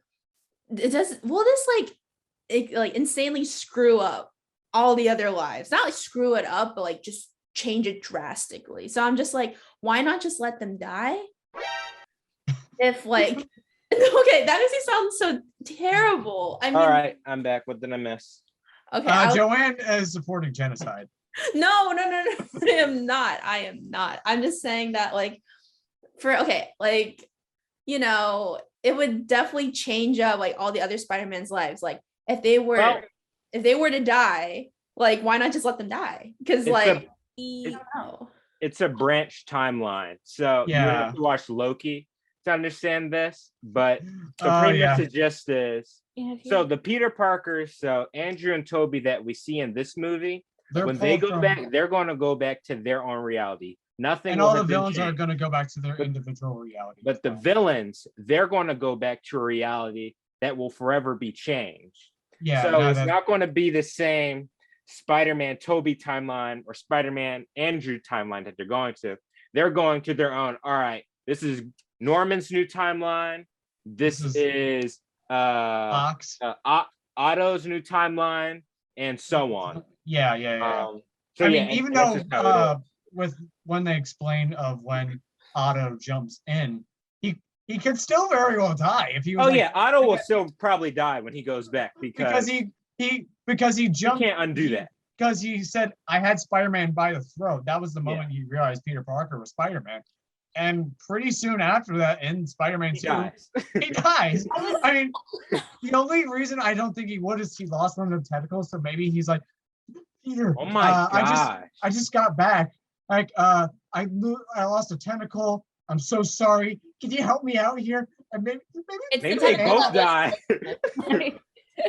will this like insanely screw up all the other lives? Not like screw it up, but like just change it drastically. So I'm just like, why not just let them die? If like okay, that makes me sound so terrible. I mean, all right, I'm back. What did I miss? Okay, Joann is supporting genocide. No, I am not. I'm just saying that like it would definitely change up like all the other Spider-Man's lives. Like if they were to die, like why not just let them die? Because like it's a branch timeline. So you have to watch Loki to understand this, but the premise is just this. So the Peter Parkers, so Andrew and Toby that we see in this movie, when they go back, they're going to go back to their own reality. Nothing. And all the villains are going to go back to their individual reality. But the villains, they're going to go back to a reality that will forever be changed. Yeah. So it's not going to be the same. Spider-Man Toby timeline or Spider-Man Andrew timeline that they're going to. They're going to their own. All right, this is Norman's new timeline. This is Otto's new timeline, and so on. Yeah. So I yeah, mean, even though with when they explain of when Otto jumps in, he could still very well die if he was. Otto will still probably die when he goes back because he jumped. He can't undo that. Because he said, I had Spider-Man by the throat. That was the moment he realized Peter Parker was Spider-Man. And pretty soon after that, in Spider-Man 2, he dies. I mean, the only reason I don't think he would is he lost one of the tentacles. So maybe he's like, Peter, oh my God. I just got back. Like, I lost a tentacle. I'm so sorry. Can you help me out here? And maybe they both die.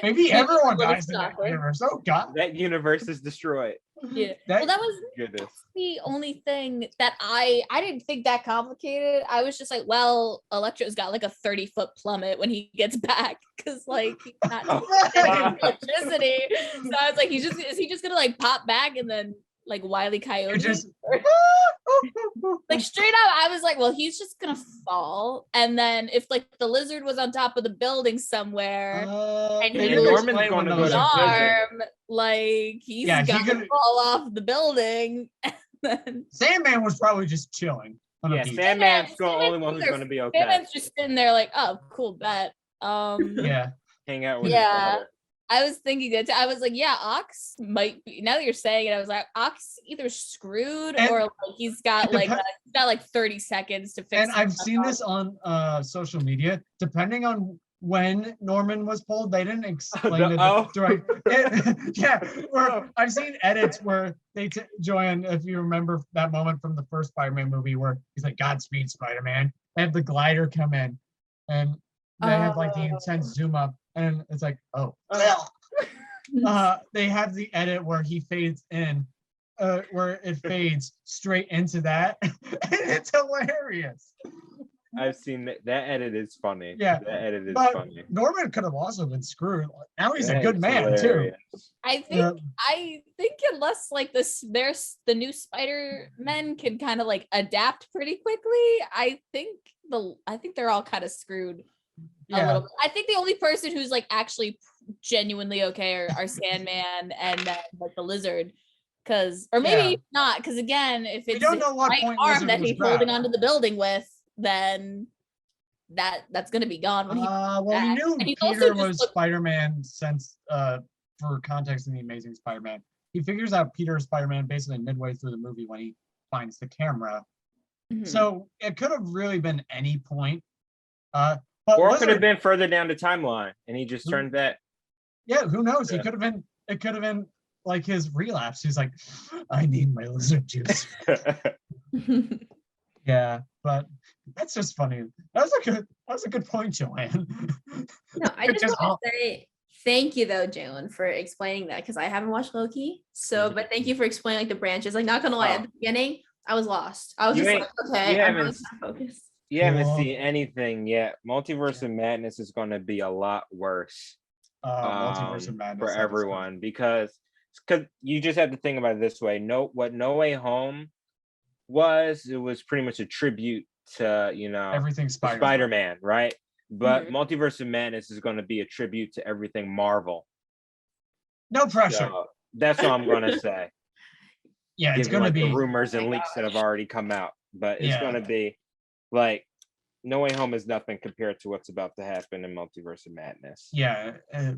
Maybe everyone dies in that universe. Oh God, that universe is destroyed. Yeah, that was the only thing that I didn't think that complicated. I was just like, well, Electro's got like a 30-foot plummet when he gets back because like he's not electricity. So I was like, is he just gonna like pop back and then like Wile E. Coyote? Like straight up, I was like, well, he's just gonna fall, and then if like the lizard was on top of the building somewhere, and he Norman's going to go to arm, like he's gonna fall off the building. Sandman was probably just chilling. Sandman's the only one who's going to be okay. Sandman's just sitting there, like, oh, cool bet. Hang out with I was thinking that I was like, yeah, Ox might be. Now that you're saying it, I was like, Ox either screwed or like he's got like 30 seconds to fix. And I've seen this on social media. Depending on when Norman was pulled, they didn't explain it. I've seen edits where Joann, if you remember that moment from the first Spider-Man movie where he's like, Godspeed, Spider-Man. They have the glider come in, and they have like the intense zoom up. And it's like, they have the edit where he fades in, where it fades straight into that. And it's hilarious. I've seen that edit is funny. Yeah, that edit is funny. Norman could have also been screwed. Now he's a good man too. I think unless like there's the new Spider-Men can kind of like adapt pretty quickly. I think they're all kind of screwed. A little bit. I think the only person who's like actually genuinely okay are Sandman and then like the lizard, or maybe not, because again, if it's don't know what right arm that he's holding onto the building with, then that's gonna be gone when he. We knew Peter was Spider-Man since for context in the Amazing Spider-Man, he figures out Peter is Spider-Man basically midway through the movie when he finds the camera. Mm-hmm. So it could have really been any point. Or it could have been further down the timeline, and he just turned that. Yeah, who knows? It could have been like his relapse. He's like, I need my lizard juice. Yeah, but that's just funny. That was a good point, Joann. No, I just want to say thank you though, Jalen, for explaining that because I haven't watched Loki. So, but thank you for explaining like the branches. Like, not gonna lie, at the beginning, I was lost. I was just like, okay, I'm really focused. You haven't seen anything yet. Multiverse of Madness is going to be a lot worse. Multiverse of Madness for everyone because you just have to think about it this way. What No Way Home was pretty much a tribute to everything Spider-Man, right? But Multiverse of Madness is going to be a tribute to everything Marvel. No pressure. So that's what I'm going to say. Yeah, it's going to be the rumors and leaks that have already come out, but it's going to be. Like, No Way Home is nothing compared to what's about to happen in Multiverse of Madness. Yeah,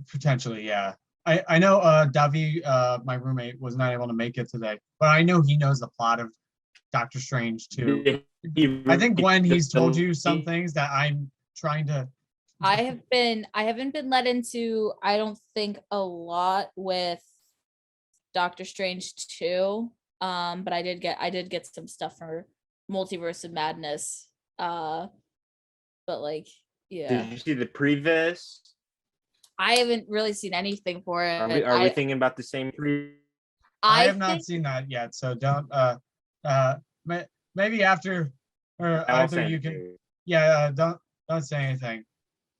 potentially, yeah. I know Davi, my roommate, was not able to make it today, but I know he knows the plot of Doctor Strange too. I think Gwen, he's told you some things that I'm trying to. I haven't been let into, I don't think, a lot with Doctor Strange 2. But I did get some stuff for Multiverse of Madness. But like, yeah. Did you see the previs? I haven't really seen anything for it. Are we thinking about the same previs? I have not seen that yet, so don't maybe after or either you can don't say anything.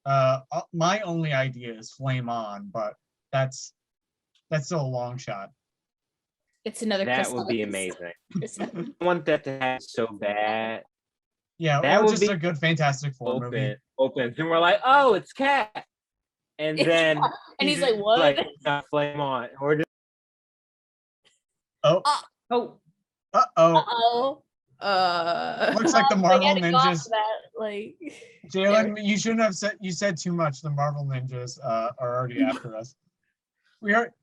My only idea is Flame On, but that's still a long shot. It's another That Chris would be Evans. amazing. Chris Evans. I want that to happen so bad. Yeah, That or would just be a good Fantastic Four movie. Opens, and we're like, oh, it's Cat. And then and he's like, what? Like, flame on. Or just Oh. Oh. Uh-oh. Looks like the Marvel Ninjas. Like, Jalen, you shouldn't have said. You said too much. The Marvel Ninjas are already after us. We are.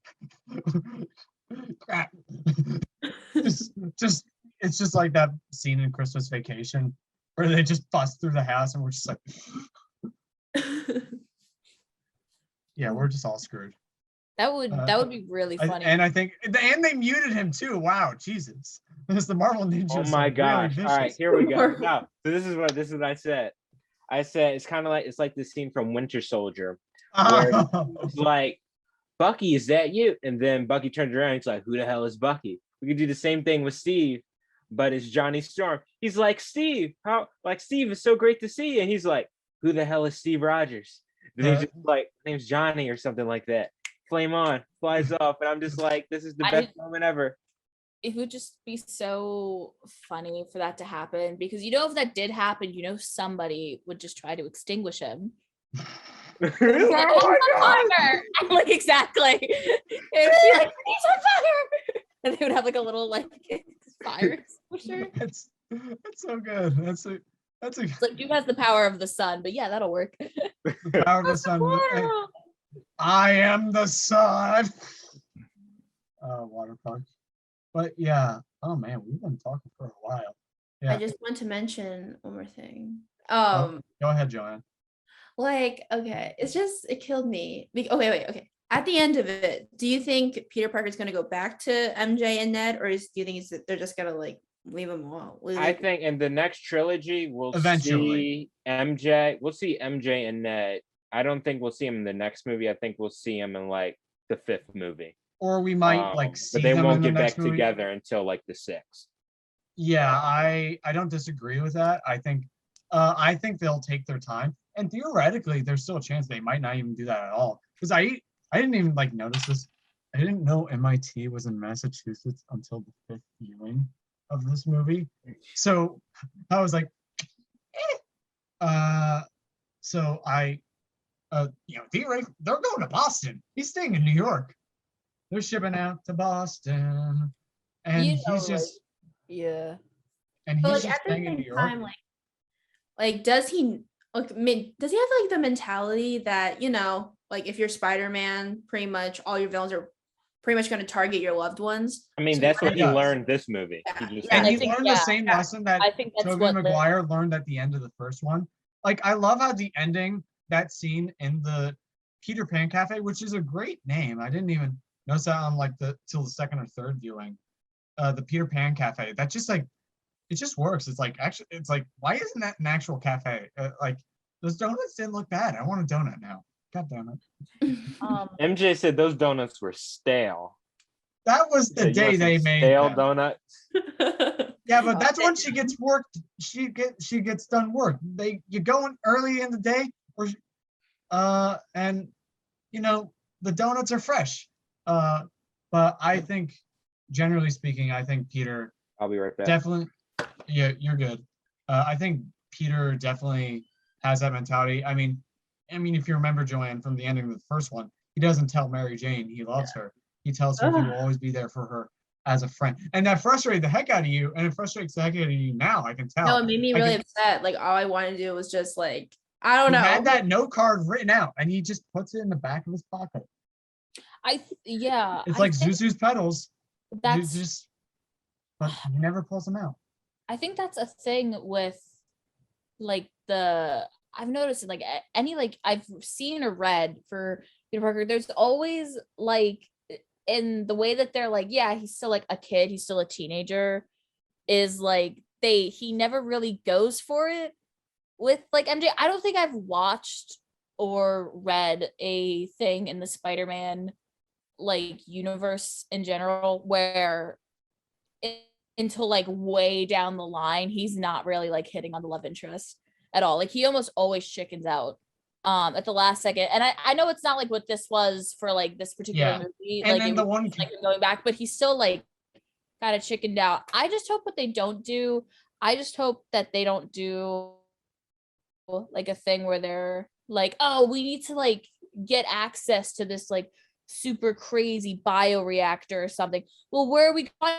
Crap. Just it's just like that scene in Christmas Vacation where they just bust through the house and we're just like, yeah, we're just all screwed. that would be really funny. And they muted him too. Wow, Jesus. Because the Marvel Ninjas. oh my gosh. Really All right, here we go. Now, so this is what I said. I said it's kind of like the scene from Winter Soldier where it's like, Bucky, is that you? And then Bucky turns around and he's like, who the hell is Bucky? We could do the same thing with Steve, but it's Johnny Storm. He's like, Steve, Steve, it's so great to see you. And he's like, who the hell is Steve Rogers? And he's just like, name's Johnny or something like that. Flame on, flies off. And I'm just like, this is the best moment ever. It would just be so funny for that to happen because if that did happen, somebody would just try to extinguish him. Fire! Like exactly. It would be like he's on fire, and they would have like a little like fire extinguisher. That's so good. That's It's like Duke has the power of the sun, but yeah, that'll work. The power of the sun. I am the sun. Water park. But yeah. Oh man, we've been talking for a while. Yeah. I just want to mention one more thing. Go ahead, Joann. Like, okay, it killed me. Okay. At the end of it, do you think Peter Parker's going to go back to MJ and Ned, or do you think they're just going to like leave them all? I think in the next trilogy, we'll see MJ. We'll see MJ and Ned. I don't think we'll see him in the next movie. I think we'll see him in like the 5th movie. Or we might see but they them won't in the get back next movie. together until like the 6th. Yeah, I don't disagree with that. I think they'll take their time, and theoretically, there's still a chance they might not even do that at all. Because I didn't even like notice this. I didn't know MIT was in Massachusetts until the 5th viewing of this movie. So I was like, so I, theoretically, they're going to Boston. He's staying in New York. They're shipping out to Boston, and he's just. Yeah. And he's just staying in New York. Time, like, does he have like the mentality that, like if you're Spider-Man, pretty much all your villains are pretty much going to target your loved ones? I mean, that's what he learned this movie. And he learned the same lesson that Tobey Maguire learned at the end of the first one. Like, I love how the ending, that scene in the Peter Pan Cafe, which is a great name. I didn't even notice that on till the 2nd or 3rd viewing. The Peter Pan Cafe, that just like it just works. It's like actually, it's like, why isn't that an actual cafe? Like those donuts didn't look bad. I want a donut now. God damn it. MJ said those donuts were stale. That was the day they made stale them. Donuts. Yeah, but that's when she gets worked. She gets done work. You go in early in the day, and the donuts are fresh. But I think, generally speaking, I think Peter. I'll be right back. Definitely. Yeah, you're good. I think Peter definitely has that mentality. I mean, if you remember Joann from the ending of the first one, he doesn't tell Mary Jane he loves her. He tells her he will always be there for her as a friend. And that frustrated the heck out of you, and it frustrates the heck out of you now, I can tell. No, it made me really upset. Like, all I wanted to do was just like, I don't know. He had that note card written out, and he just puts it in the back of his pocket. It's like Zuzu's pedals. That's but he never pulls them out. I think that's a thing with like I've noticed like any like I've seen or read for Peter Parker, there's always like in the way that they're like, yeah, he's still like a kid, he's still a teenager, is like he never really goes for it with like MJ. I don't think I've watched or read a thing in the Spider-Man like universe in general where until like way down the line he's not really like hitting on the love interest at all. Like he almost always chickens out at the last second. And I know it's not like what this was for like this particular movie. And like then it the was, one like going back, but he's still like kind of chickened out. I just hope what they don't do. I just hope that they don't do like a thing where they're like, oh, we need to like get access to this like super crazy bioreactor or something. Well, where are we going?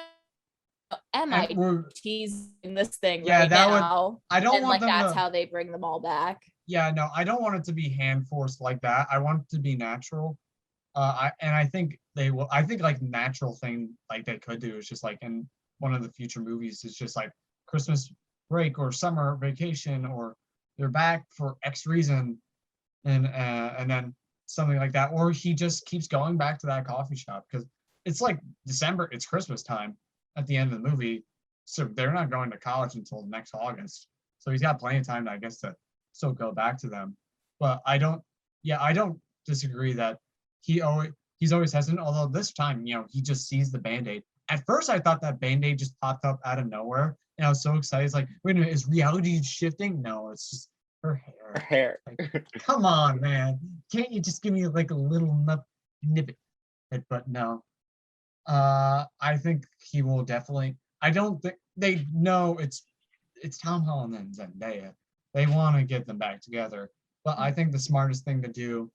MIT's in this thing right now. I don't and want like them that's to, how they bring them all back. Yeah, no, I don't want it to be hand forced like that. I want it to be natural. I think they will. I think like natural thing like they could do is just like in one of the future movies is just like Christmas break or summer vacation or they're back for X reason, and then something like that. Or he just keeps going back to that coffee shop because it's like December. It's Christmas time at the end of the movie, so they're not going to college until next August. So he's got plenty of time, I guess, to still go back to them. But I don't disagree that he's always hesitant, although this time, he just sees the Band-Aid. At first I thought that Band-Aid just popped up out of nowhere, and I was so excited. It's like, wait a minute, is reality shifting? No, it's just her hair. Her hair. Like, come on, man. Can't you just give me like a little snippet? But no. I think he will definitely. I don't think they know it's Tom Holland and Zendaya. They want to get them back together. But I think the smartest thing to do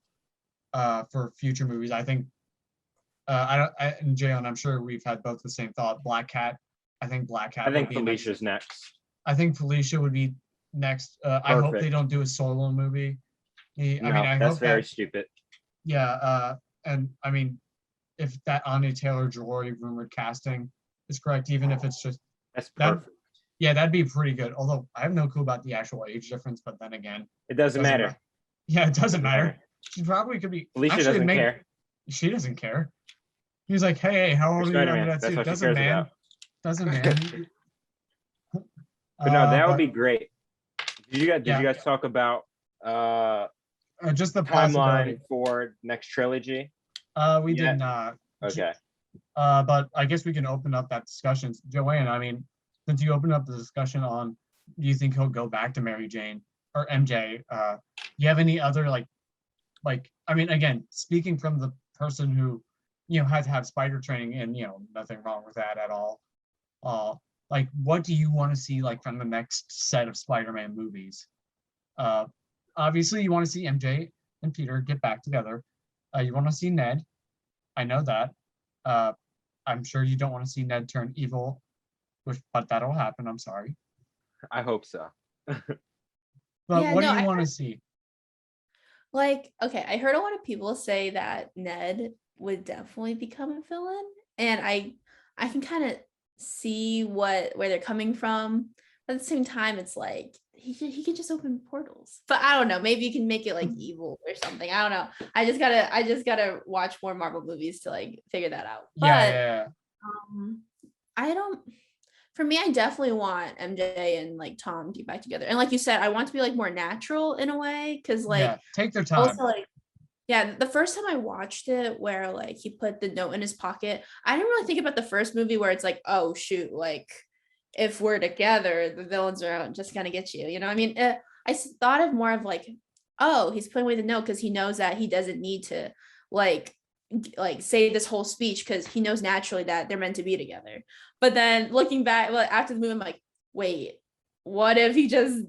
for future movies, I think, and Jalen, I'm sure we've had both the same thought. Black Cat. I think Black Cat. I think Felicia's next. I think Felicia would be next. I hope they don't do a solo movie. I that's hope very stupid. Yeah, and I mean, if that Anya Taylor-Joy rumored casting is correct, even if it's just that's perfect. That'd be pretty good. Although I have no clue about the actual age difference, but then again, it doesn't matter. Yeah, it doesn't matter. She probably could be. Felicia doesn't care. She doesn't care. He was like, "Hey, how old are you under that suit?" Doesn't man. Doesn't man. But no, that would be great. Did you guys talk about just the timeline for next trilogy? We did not. Okay. But I guess we can open up that discussion. Joann, I mean, since you opened up the discussion on, do you think he'll go back to Mary Jane or MJ? Do you have any other like, I mean, again, speaking from the person who, had to have spider training and, nothing wrong with that at all. Like, what do you want to see like from the next set of Spider-Man movies? Obviously, you want to see MJ and Peter get back together. You want to see Ned. I know that. I'm sure you don't want to see Ned turn evil, but that'll happen. I'm sorry. I hope so. But what do you want to see? Like, okay, I heard a lot of people say that Ned would definitely become a villain, and I can kind of see where they're coming from. But at the same time, it's like he could just open portals. But I don't know. Maybe you can make it like evil or something. I don't know. I just gotta watch more Marvel movies to like figure that out. Yeah. I don't. For me, I definitely want MJ and like Tom to get back together. And like you said, I want to be like more natural in a way, because like take their time. Also, like, the first time I watched it, where like he put the note in his pocket, I didn't really think about the first movie where it's like, oh shoot, like if we're together, the villains are just gonna get you. You know, I mean, I thought of more of like, oh, he's putting away the note because he knows that he doesn't need to like say this whole speech because he knows naturally that they're meant to be together. But then looking back, after the movie, I'm like, wait, what if he is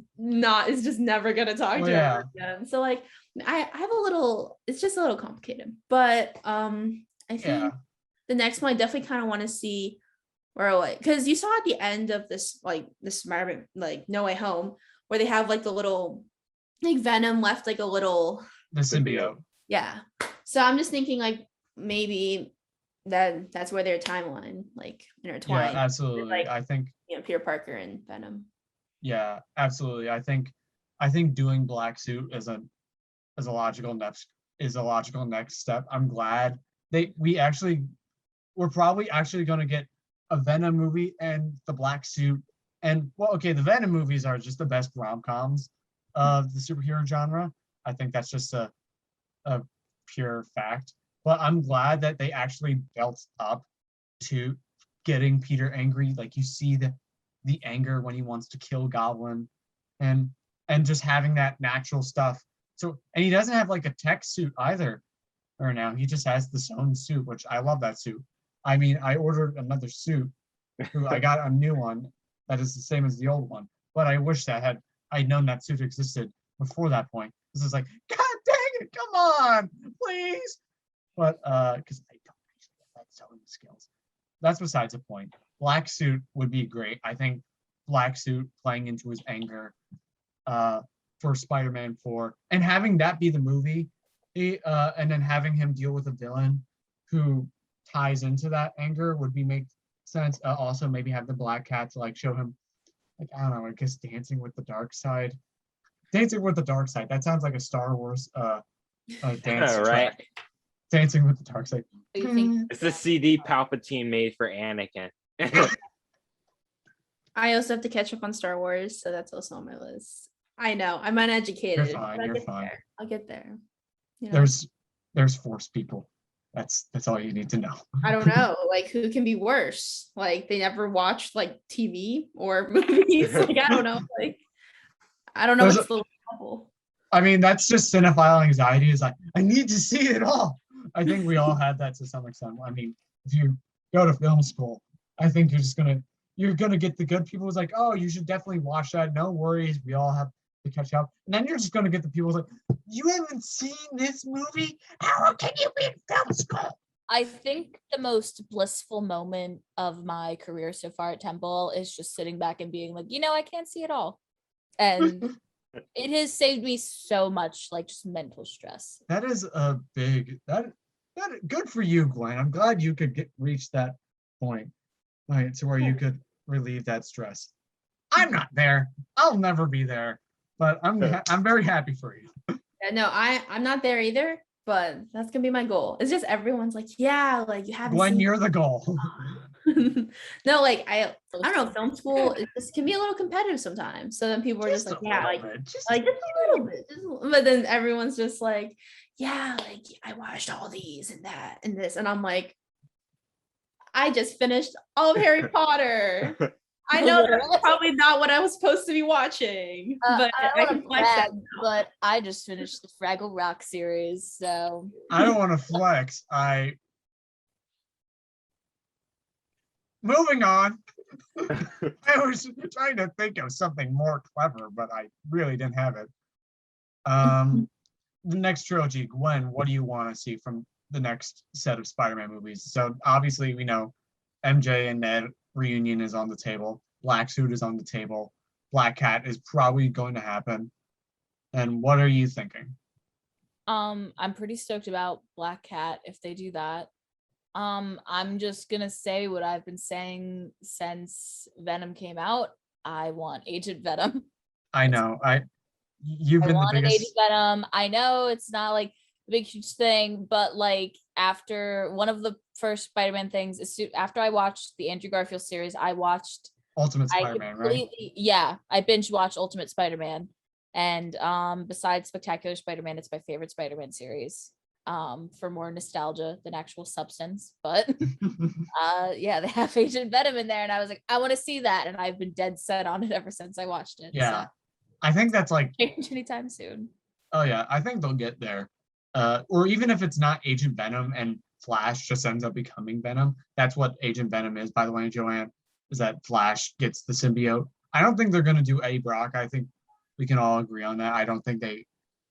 just never gonna talk to her again? So like, I have a little, it's just a little complicated. But I think the next one I definitely kind of want to see where like, because you saw at the end of this Spider-Man, like No Way Home, where they have like the little like Venom left like a little the symbiote. Yeah. So I'm just thinking like maybe that's where their timeline like intertwined. Yeah, absolutely. Like, I think Peter Parker and Venom. Yeah, absolutely. I think doing Black Suit is a logical next step. I'm glad we're probably actually going to get a Venom movie and the Black Suit. And the Venom movies are just the best rom-coms of the superhero genre. I think that's just a pure fact. But I'm glad that they actually built up to getting Peter angry. Like you see the anger when he wants to kill Goblin, and just having that natural stuff. So, and he doesn't have like a tech suit either. Or now he just has the own suit, which I love that suit. I mean, I ordered another suit who I got a new one that is the same as the old one. But I wish that I'd known that suit existed before that point. This is like, God dang it, come on, please. But because I don't actually have that sewing skills. That's besides the point. Black suit would be great. I think black suit playing into his anger for Spider-Man 4 and having that be the movie, and then having him deal with a villain who ties into that anger would make sense. Also, maybe have the Black Cat to like show him, like, I don't know, I guess dancing with the dark side. Dancing with the dark side. That sounds like a Star Wars dance Right. track. Dancing with the dark side. You think It's the CD Palpatine made for Anakin. I also have to catch up on Star Wars, so that's also on my list. I know I'm uneducated. You're fine, but I'll you're get fine. there. I'll get there. You know? There's Force people. That's all you need to know. I don't know, like who can be worse? Like they never watched like TV or movies. Like I don't know. Like I don't know There's what's the level. I mean, that's just cinephile anxiety. Is like, I need to see it all. I think we all had that to some extent. I mean, if you go to film school, I think you're gonna get the good people who's like, oh, you should definitely watch that. No worries, we all have to catch up. And then you're just gonna get the people who's like, you haven't seen this movie? How can you be in film school? I think the most blissful moment of my career so far at Temple is just sitting back and being like, I can't see it all. And it has saved me so much, like just mental stress. That is a big that good for you, Gwen. I'm glad you could reach that point, right, to where you could relieve that stress. I'm not there. I'll never be there, but I'm very happy for you. Yeah, no, I'm not there either, but that's gonna be my goal. It's just everyone's like, yeah, like you haven't Gwen, seen you're the goal. No, like I don't know, film school it just can be a little competitive sometimes. So then people are just like, yeah, like just a little bit. But then everyone's just like, yeah, like I watched all these and that and this. And I'm like, I just finished all of Harry Potter. I know that's probably not what I was supposed to be watching. But I can flex that now. But I just finished the Fraggle Rock series, so I don't want to flex. Moving on. I was trying to think of something more clever, but I really didn't have it. The next trilogy, Gwen, what do you want to see from the next set of Spider-Man movies? So obviously we know MJ and Ned reunion is on the table. Black Suit is on the table. Black Cat is probably going to happen. And what are you thinking? I'm pretty stoked about Black Cat if they do that. I'm just gonna say what I've been saying since Venom came out. I want Agent Venom. I know. You've been the biggest. Agent Venom. I know it's not like a big huge thing, but like after one of the first Spider-Man things is after I watched the Andrew Garfield series, I watched Ultimate Spider-Man, right? Yeah, I binge watched Ultimate Spider-Man, and besides Spectacular Spider-Man, it's my favorite Spider-Man series. For more nostalgia than actual substance, but yeah, they have Agent Venom in there, and I was like, I want to see that, and I've been dead set on it ever since I watched it. Yeah, so. I think that's like Change anytime soon. Oh yeah, I think they'll get there. Or even if it's not Agent Venom and Flash just ends up becoming Venom, that's what Agent Venom is, by the way, Joann, is that Flash gets the symbiote. I don't think they're going to do Eddie Brock. I think we can all agree on that. I don't think they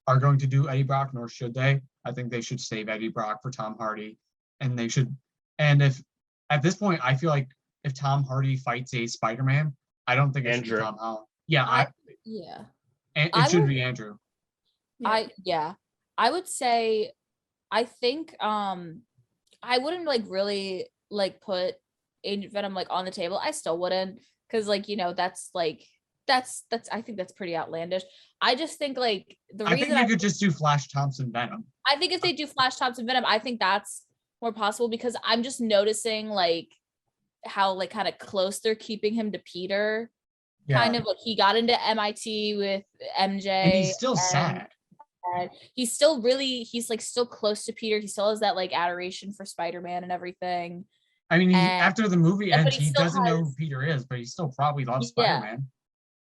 are going to do Eddie Brock, nor should they. I think they should save Eddie Brock for Tom Hardy. And if at this point, I feel like if Tom Hardy fights a Spider-Man, I don't think it should be Tom Holland. Yeah. It should be Andrew. I would say, I think I wouldn't like really like put Agent Venom like on the table. I still wouldn't, because like that's I think that's pretty outlandish. I just think like I think you could just do Flash Thompson Venom. I think if they do Flash Thompson Venom, I think that's more possible, because I'm just noticing like how like kind of close they're keeping him to Peter. Yeah. Kind of like he got into MIT with MJ. And he's still sad. He's still he's like still close to Peter. He still has that like adoration for Spider-Man and everything. I mean, after the movie ends, he doesn't know who Peter is, but he still probably loves Spider-Man.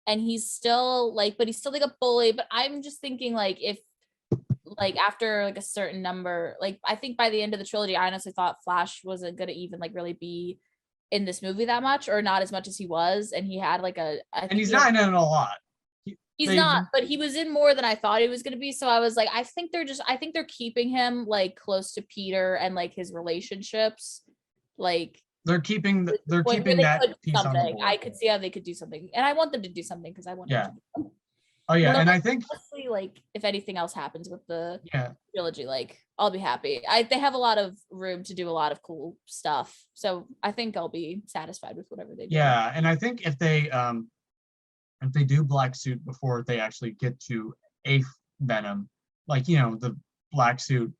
And he's still like, but he's still like a bully. But I'm just thinking like if like after like a certain number, like I think by the end of the trilogy, I honestly thought Flash wasn't gonna even like really be in this movie that much, or not as much as he was, and he had like and he's not in it a lot. He's not, but he was in more than I thought he was going to be. So I was like, I think they're keeping him like close to Peter and like his relationships. Like they're keeping that piece on the board. I could see how they could do something, and I want them to do something because I want them to do something. Oh yeah, and I think honestly, like if anything else happens with the yeah trilogy, like I'll be happy. They have a lot of room to do a lot of cool stuff, so I think I'll be satisfied with whatever they do. Yeah, and I think if they do Black Suit before they actually get to a Venom, like the Black Suit,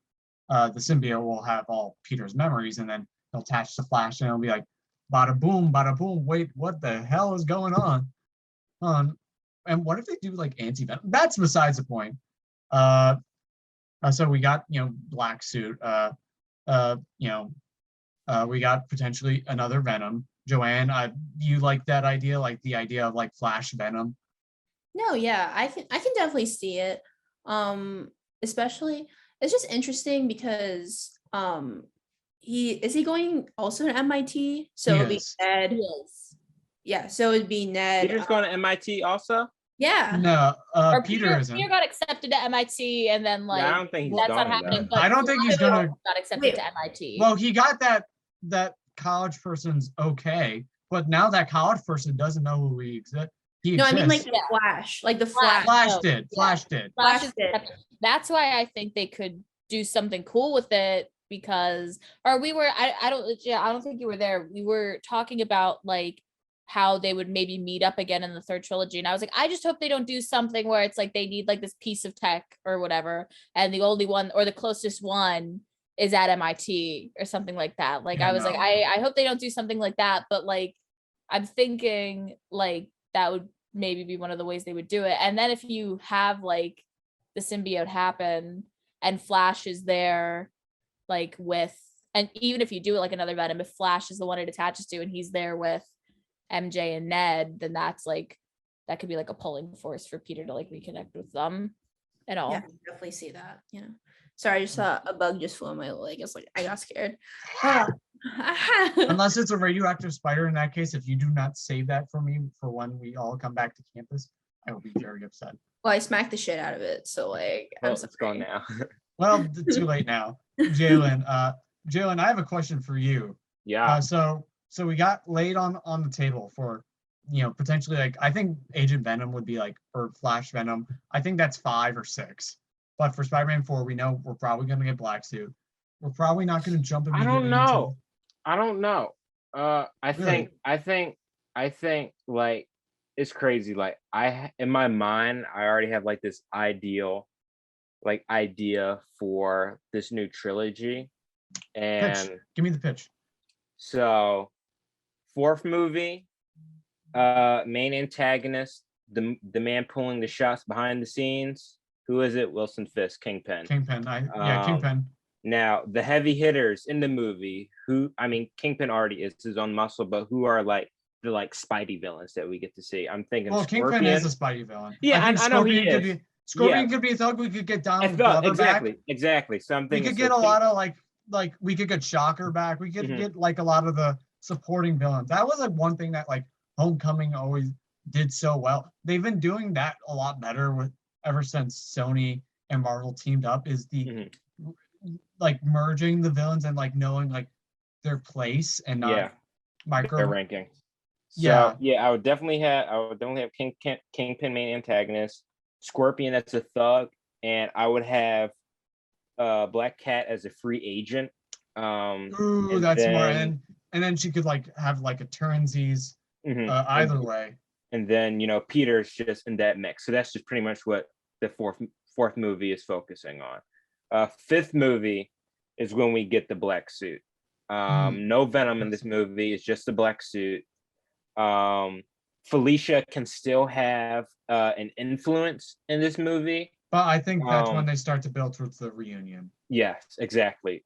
the symbiote will have all Peter's memories, and then they'll attach the Flash, and it'll be like, bada boom, wait, what the hell is going on? And what if they do like anti-Venom? That's besides the point. So we got Black Suit. We got potentially another Venom. Joann, you like that idea, like the idea of like Flash Venom? No, yeah, I can definitely see it. Especially it's just interesting because he going also to MIT, so it'll be Ned. Yes. Yeah, so it'd be Ned. Peter's going to MIT also? Yeah. No, Peter isn't. Peter got accepted to MIT, and then like I don't think he's that's going not happening. I don't think he's gonna got accepted to MIT. Well, he got that college person's okay, but now that college person doesn't know who he exists. No, I mean like the Flash, like the Flash. Flash did. Flash did. That's why I think they could do something cool with it, because I don't think you were there. We were talking about like how they would maybe meet up again in the third trilogy, and I was like, I just hope they don't do something where it's like they need like this piece of tech or whatever, and the only one or the closest one is at MIT or something like that. Like I was like, I hope they don't do something like that, but like I'm thinking like that would maybe be one of the ways they would do it. And then if you have like the symbiote happen and Flash is there, like with, and even if you do it like another Venom, if Flash is the one it attaches to and he's there with MJ and Ned, then that's like, that could be like a pulling force for Peter to like reconnect with them and all. Yeah, I definitely see that. Sorry, I just saw a bug just flew on my leg. It's like I got scared. Unless it's a radioactive spider. In that case, if you do not save that for me for when we all come back to campus, I will be very upset. Well, I smacked the shit out of it, so like it's gone now. Well, too late now. Jalen, I have a question for you. Yeah. So we got laid on the table for potentially, like, I think Agent Venom would be like, or Flash Venom. I think that's 5 or 6. But for Spider-Man 4, we know we're probably going to get Black Suit. We're probably not going to jump immediately. I don't know. I think like it's crazy. Like in my mind, I already have like this idea for this new trilogy. And pitch. Give me the pitch. So 4th movie, main antagonist, the man pulling the shots behind the scenes. Who is it? Wilson Fisk, Kingpin. Kingpin. Kingpin. Now, the heavy hitters in the movie, Kingpin already is his own muscle, but who are like the like Spidey villains that we get to see? I'm thinking Scorpion. Kingpin is a Spidey villain. Yeah, I know he is. Scorpion could be a thug. We could get Donald Glover back. Exactly. So I'm thinking we could get a lot of like we could get Shocker back. We could get like a lot of the supporting villains. That was like one thing that like Homecoming always did so well. They've been doing that a lot better with ever since Sony and Marvel teamed up, is the like merging the villains and like knowing like their place and not micro their ranking. So I would definitely have Kingpin main antagonist, Scorpion as a thug, and I would have Black Cat as a free agent. That's more, and then she could like have like a turnsies either way. And then Peter's just in that mix. So that's just pretty much what the fourth movie is focusing on. 5th movie is when we get the Black Suit. No Venom in this movie. It's just the Black Suit. Felicia can still have an influence in this movie. But I think that's when they start to build towards the reunion. Yes, exactly.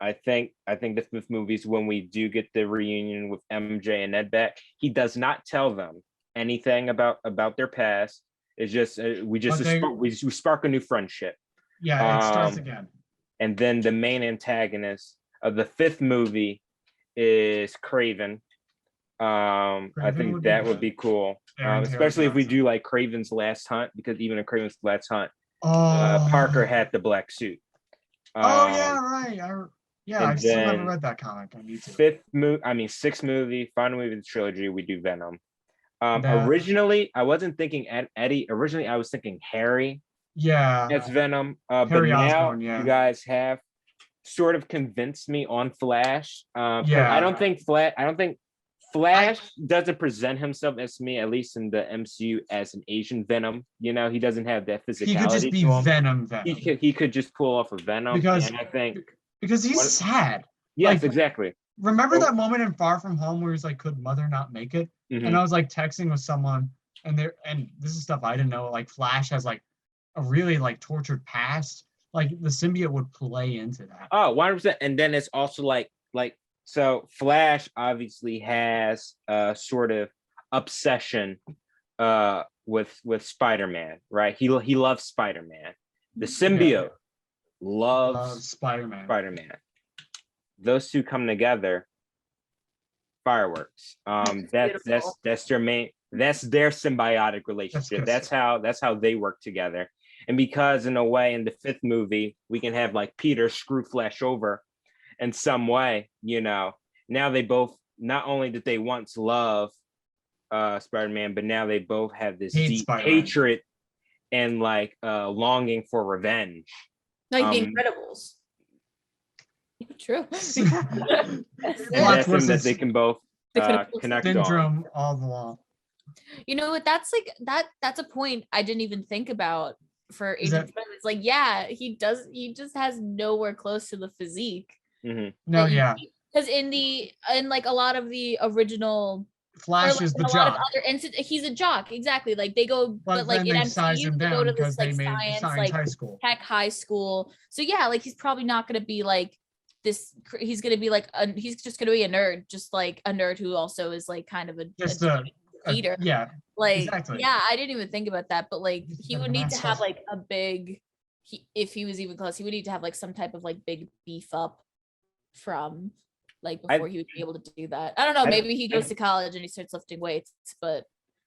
I think the 5th movie is when we do get the reunion with MJ and Ned back. He does not tell them anything about their past. It's just we spark a new friendship. Yeah, it starts again. And then the main antagonist of the 5th movie is Craven. I Craven think would be that good. would be cool, Aaron Taylor especially if we Johnson. do like Craven's Last Hunt, because even in Craven's Last Hunt, Oh, Parker had the black suit. Oh yeah, right. I and still haven't then read that comic. I need to. sixth movie, final movie of the trilogy, we do Venom. That- Originally, I wasn't thinking Eddie. Originally, I was thinking Harry Yeah, as Venom. But Harry now Osborn, yeah. you guys have sort of convinced me on Flash. 'Cause Yeah. I don't think Flash doesn't present himself as me, at least in the MCU, as an Asian Venom. You know, he doesn't have that physicality. he could just be to him. Venom. He could just pull off a Venom, because and I think he's sad. yes, like, exactly. Remember So- that moment in Far From Home where he's like, "Could mother not make it?" Mhm. And I was like texting with someone, and this is stuff I didn't know. Like Flash has like a really like tortured past. Like the symbiote would play into that. Oh, 100%. And then it's also like so Flash obviously has a sort of obsession with Spider-Man, right? He loves Spider-Man. The symbiote loves Spider-Man. Spider-Man. Those two come together, fireworks. That's their symbiotic relationship. That's how they work together. And because in a way, in the fifth movie, we can have like Peter screw Flash over in some way, you know. Now they both, not only did they once love Spider-Man, but now they both have this Hate deep Spider-Man. hatred and like longing for revenge. Like the Incredibles. True. And Plot that's twist something that is they can both connect on. syndrome all along. You know what? That's like that's a point I didn't even think about for Is Agent that- Smith. It's like, yeah, he just has nowhere close to the physique. Mm-hmm. No, yeah. Because in like a lot of the original Flash like is in the a lot of jock. other instances, he's a jock, exactly. Like they go, but like then in they size MCU, him they go down to because this they like made science, like high school. tech high school. So yeah, like he's probably not gonna be like this. He's gonna be like he's just gonna be a nerd, just like a nerd who also is like kind of a eater. Yeah, Like exactly. yeah, I didn't even think about that, but like He's he got would an need to asshole. have like a big. If he was even close, he would need to have like some type of like big beef up from like before he would be able to do that. I don't know. Maybe he goes to college and he starts lifting weights, but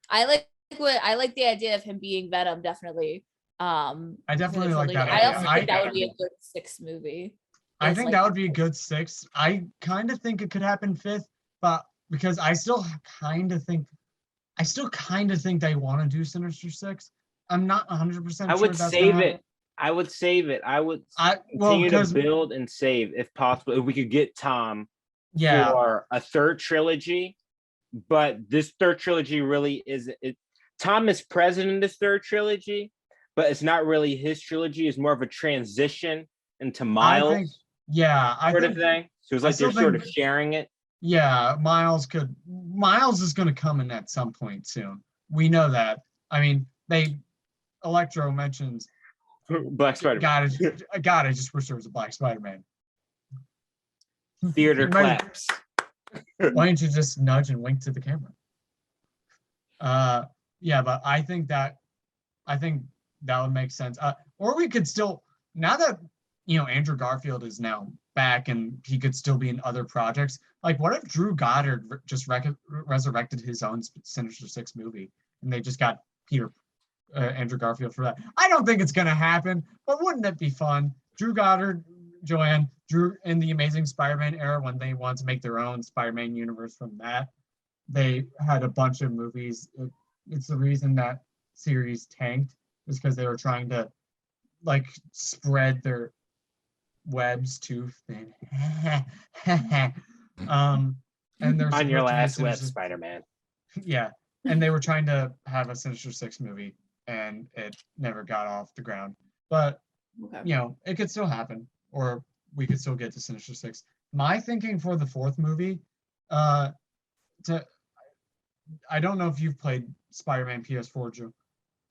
I like the idea of him being Venom. Definitely. I definitely like that. I also idea. think that would be a good sixth movie. I think like- that would be a good sixth. I kind of think it could happen fifth, but because I still kind of think they want to do Sinister Six. I'm not 100% sure. I would save it. I would save it. I would continue to build and save if possible. If we could get Tom for a third trilogy, but this third trilogy really is it. Tom is present in this third trilogy, but it's not really his trilogy. It's more of a transition into Miles. I sort think, of thing. So it's like they're sort of sharing it. Yeah, Miles is going to come in at some point soon. We know that. I mean, Electro mentions Black Spider-Man. God, I just wish there was a Black Spider-Man. Theater claps. Why don't you just nudge and wink to the camera? Yeah, but I think that would make sense. Or we could still, now that Andrew Garfield is now back and he could still be in other projects. Like, what if Drew Goddard just resurrected his own Sinister Six movie and they just got Andrew Garfield for that? I don't think it's gonna happen, but wouldn't it be fun? Drew Goddard, Joann, Drew in the Amazing Spider-Man era when they wanted to make their own Spider-Man universe from that. They had a bunch of movies. It's the reason that series tanked is because they were trying to like spread their webs too thin. And there's On your last web, Spider-Man. Yeah, and they were trying to have a Sinister Six movie, and it never got off the ground. But it could still happen, or we could still get to Sinister Six. My thinking for the fourth movie, I don't know if you've played Spider-Man PS4, Drew.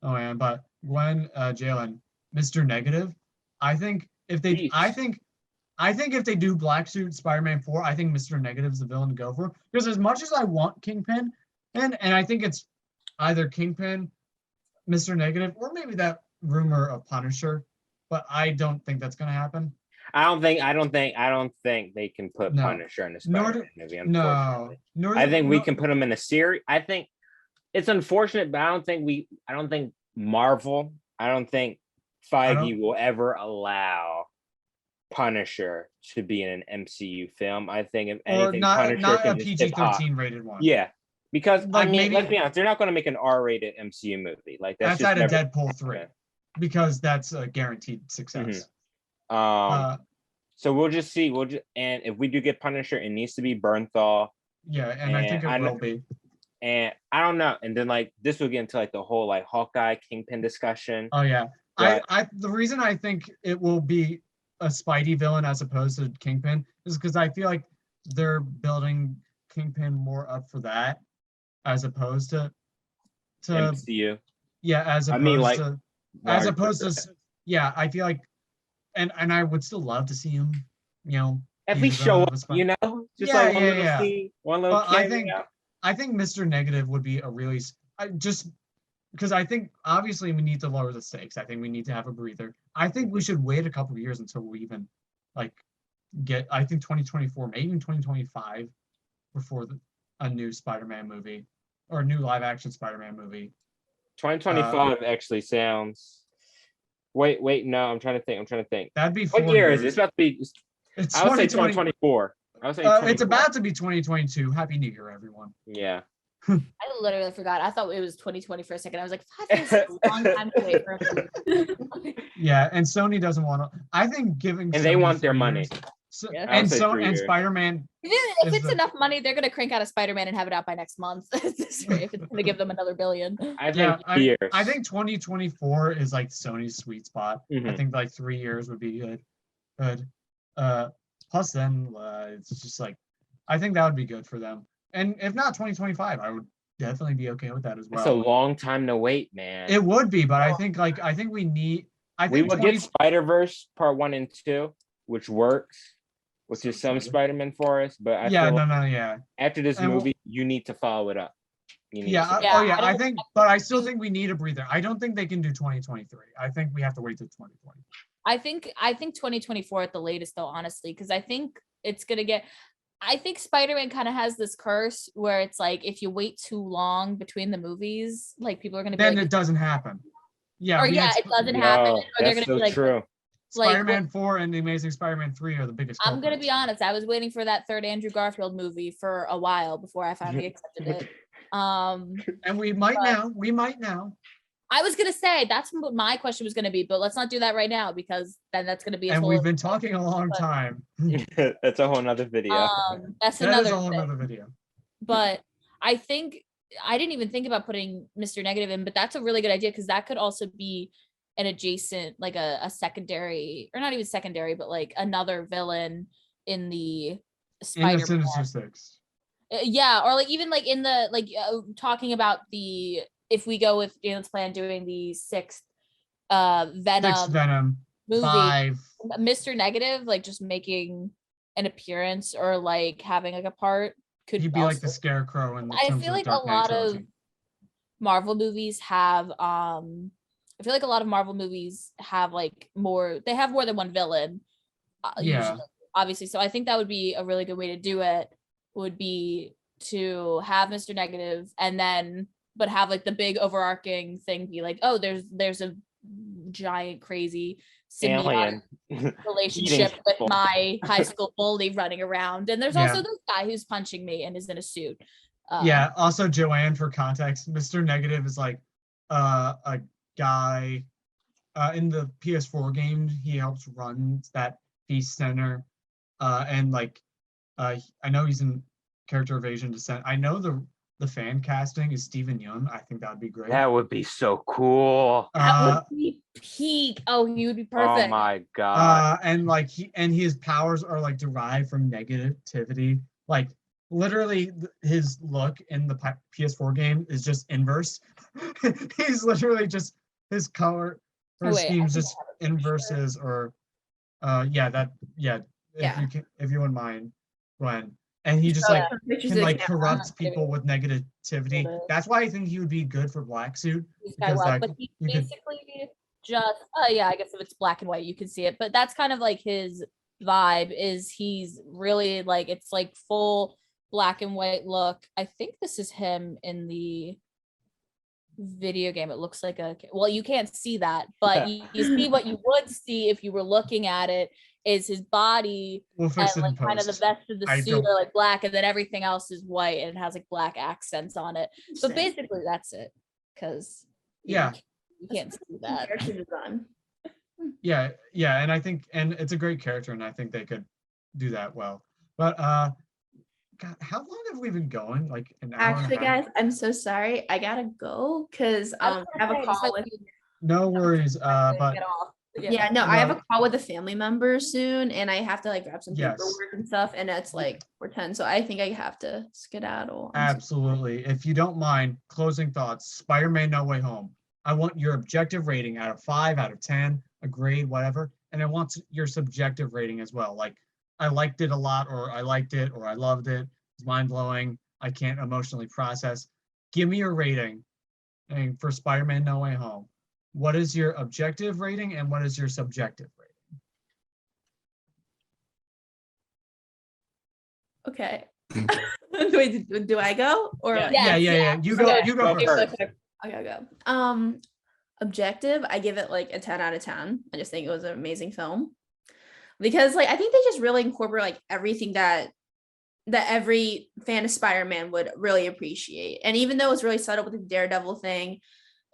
Oh man, but Gwen, Jalen, Mr. Negative. I think if they do Black Suit Spider-Man 4, I think Mr. Negative is the villain to go for. Because as much as I want Kingpin, and I think it's either Kingpin, Mr. Negative, or maybe that rumor of Punisher, but I don't think that's going to happen. I don't think they can put No. Punisher in a Nor Spider-Man movie. No. Unfortunately, Nor I think we no- can put him in a series. I think it's unfortunate, but I don't think Marvel. I don't think Feige will ever allow Punisher to be in an MCU film. I think if or anything, not Punisher a can just hip hop. PG-13 rated one. Yeah, because I Like, mean, maybe- let's be honest, they're not going to make an R-rated MCU movie. Like that's just outside of never Deadpool 3, because that's a guaranteed success. So we'll just see. And if we do get Punisher, it needs to be Bernthal. Yeah, and I think it will be. And I don't know. And then like this will get into like the whole like Hawkeye Kingpin discussion. Oh yeah. But- The reason I think it will be a Spidey villain as opposed to Kingpin is because I feel like they're building Kingpin more up for that as opposed to MCU. Yeah, as opposed I mean, like, to I feel like and I would still love to see him, if we use, show the up, Spidey. just Yeah, like one yeah, little yeah. scene, one little But cameo. I think Mr. Negative would be a really just because I think obviously we need to lower the stakes. I think we need to have a breather. I think we should wait a couple of years until we even like get. I think 2024, maybe even 2025, before a new Spider-Man movie or a new live-action Spider-Man movie. 2025 actually sounds. Wait, no, I'm trying to think. That'd be 4 What year years. is it? It's about to be. It's I would say 2020. 2024. I would say It's about to be 2022. Happy New Year, everyone. Yeah. I literally forgot. I thought it was 2020 for a second. I was like, 5 years is a long time to wait for a movie. Yeah, and Sony doesn't want to. I think giving And they Sony want their 3 money. years- So, Yeah. I would say 3 and years. Spider-Man. If is it's the- enough money, they're gonna crank out a Spider-Man and have it out by next month. If it's gonna give them another billion. I Yeah, think years. I think 2024 is like Sony's sweet spot. I Mhm. think like 3 years would be good. Plus then it's just like I think that would be good for them. And if not 2025, I would definitely be okay with that as well. That's a long time to wait, man. It would be, but I think we need. I We think will get Spider-Verse Part 1 and 2, which works, which is some Spider-Man for us. But I feel like after this And movie, you need to follow it up. You need to. But I still think we need a breather. I don't think they can do 2023. I think we have to wait till 2020. I think 2024 at the latest, though, honestly, because I think it's gonna get. I think Spider-Man kind of has this curse where it's like if you wait too long between the movies, like people are gonna be Then like, it doesn't happen. Yeah, or it doesn't happen, or they're That's gonna so be like, true. Spider-Man 4 and The Amazing Spider-Man 3 are the biggest. I'm gonna culprits. be honest. I was waiting for that third Andrew Garfield movie for a while before I finally accepted it. And we might now. We might now. I was gonna say that's what my question was gonna be, but let's not do that right now because then that's gonna be. And we've been talking a long time. That's a whole nother video. That's That another is a whole thing. other video. But I think I didn't even think about putting Mr. Negative in, but that's a really good idea because that could also be an adjacent, like a secondary, or not even secondary, but like another villain in the Spider-Man. Sinister Six. Yeah, or like even like in the talking about the if we go with Jalen's plan doing the sixth Venom movie, 5. Mr. Negative, like just making an appearance or like having like a part could He'd be also, like the Scarecrow in the. I feel like a lot of Marvel movies have like more than one villain. Usually, obviously. So I think that would be a really good way to do it, would be to have Mr. Negative and then but have like the big overarching thing be like, oh, there's a giant crazy symbiotic relationship with my high school bully running around, and there's also this guy who's punching me and is in a suit. Also Joann, for context, Mr. Negative is like a guy in the PS4 game. He helps run that Peace Center, and like I know he's in Character of Asian descent. I know the fan casting is Steven Yeun. I think that would be great. That would be so cool. That would be peak. Oh, you would be perfect. Oh my god. And like his powers are like derived from negativity. Like literally his look in the PS4 game is just inverse. He's literally just his color or schemes just inverses or if you wouldn't mind, Gwen. And he just can like corrupt people with negativity. That's why I think he would be good for Black Suit. But he's basically just yeah, I guess if it's black and white you can see it, but that's kind of like his vibe. Is he's really like, it's like full black and white look. I think this is him in the video game. It looks like well, you can't see that, but you see what you would see if you were looking at it is his body, We'll and fix it in like kind of the post. vest of the I suit don't- are like black, and then everything else is white, and it has like black accents on it. So Interesting. basically that's it, because Yeah. you can't see that. Character design. Yeah, and I think, and it's a great character, and I think they could do that well. But God, how long have we been going? Like an hour Actually, and a half? guys, I'm so sorry. I gotta go because I have a call with. No worries. But Get off. Yeah, no, I have No. a call with a family member soon, and I have to like grab some Yes. paperwork and stuff, and it's like we're 10, so I think I have to skedaddle. absolutely. If you don't mind, closing thoughts. Spider-Man No Way Home. I want your objective rating out of 5, out of 10, a grade, whatever. And I want your subjective rating as well. Like, I liked it a lot, or I liked it, or I loved it. It's mind-blowing. I can't emotionally process. Give me your rating for Spider-Man No Way Home. What is your objective rating and what is your subjective rating? Okay. Wait, do I go or? Yeah. Yeah. You go. Okay. You go Go first. first. Okay, go. Objective, I give it like a 10 out of 10. I just think it was an amazing film because like I think they just really incorporate like everything that every fan of Spider-Man would really appreciate. And even though it's really subtle with the Daredevil thing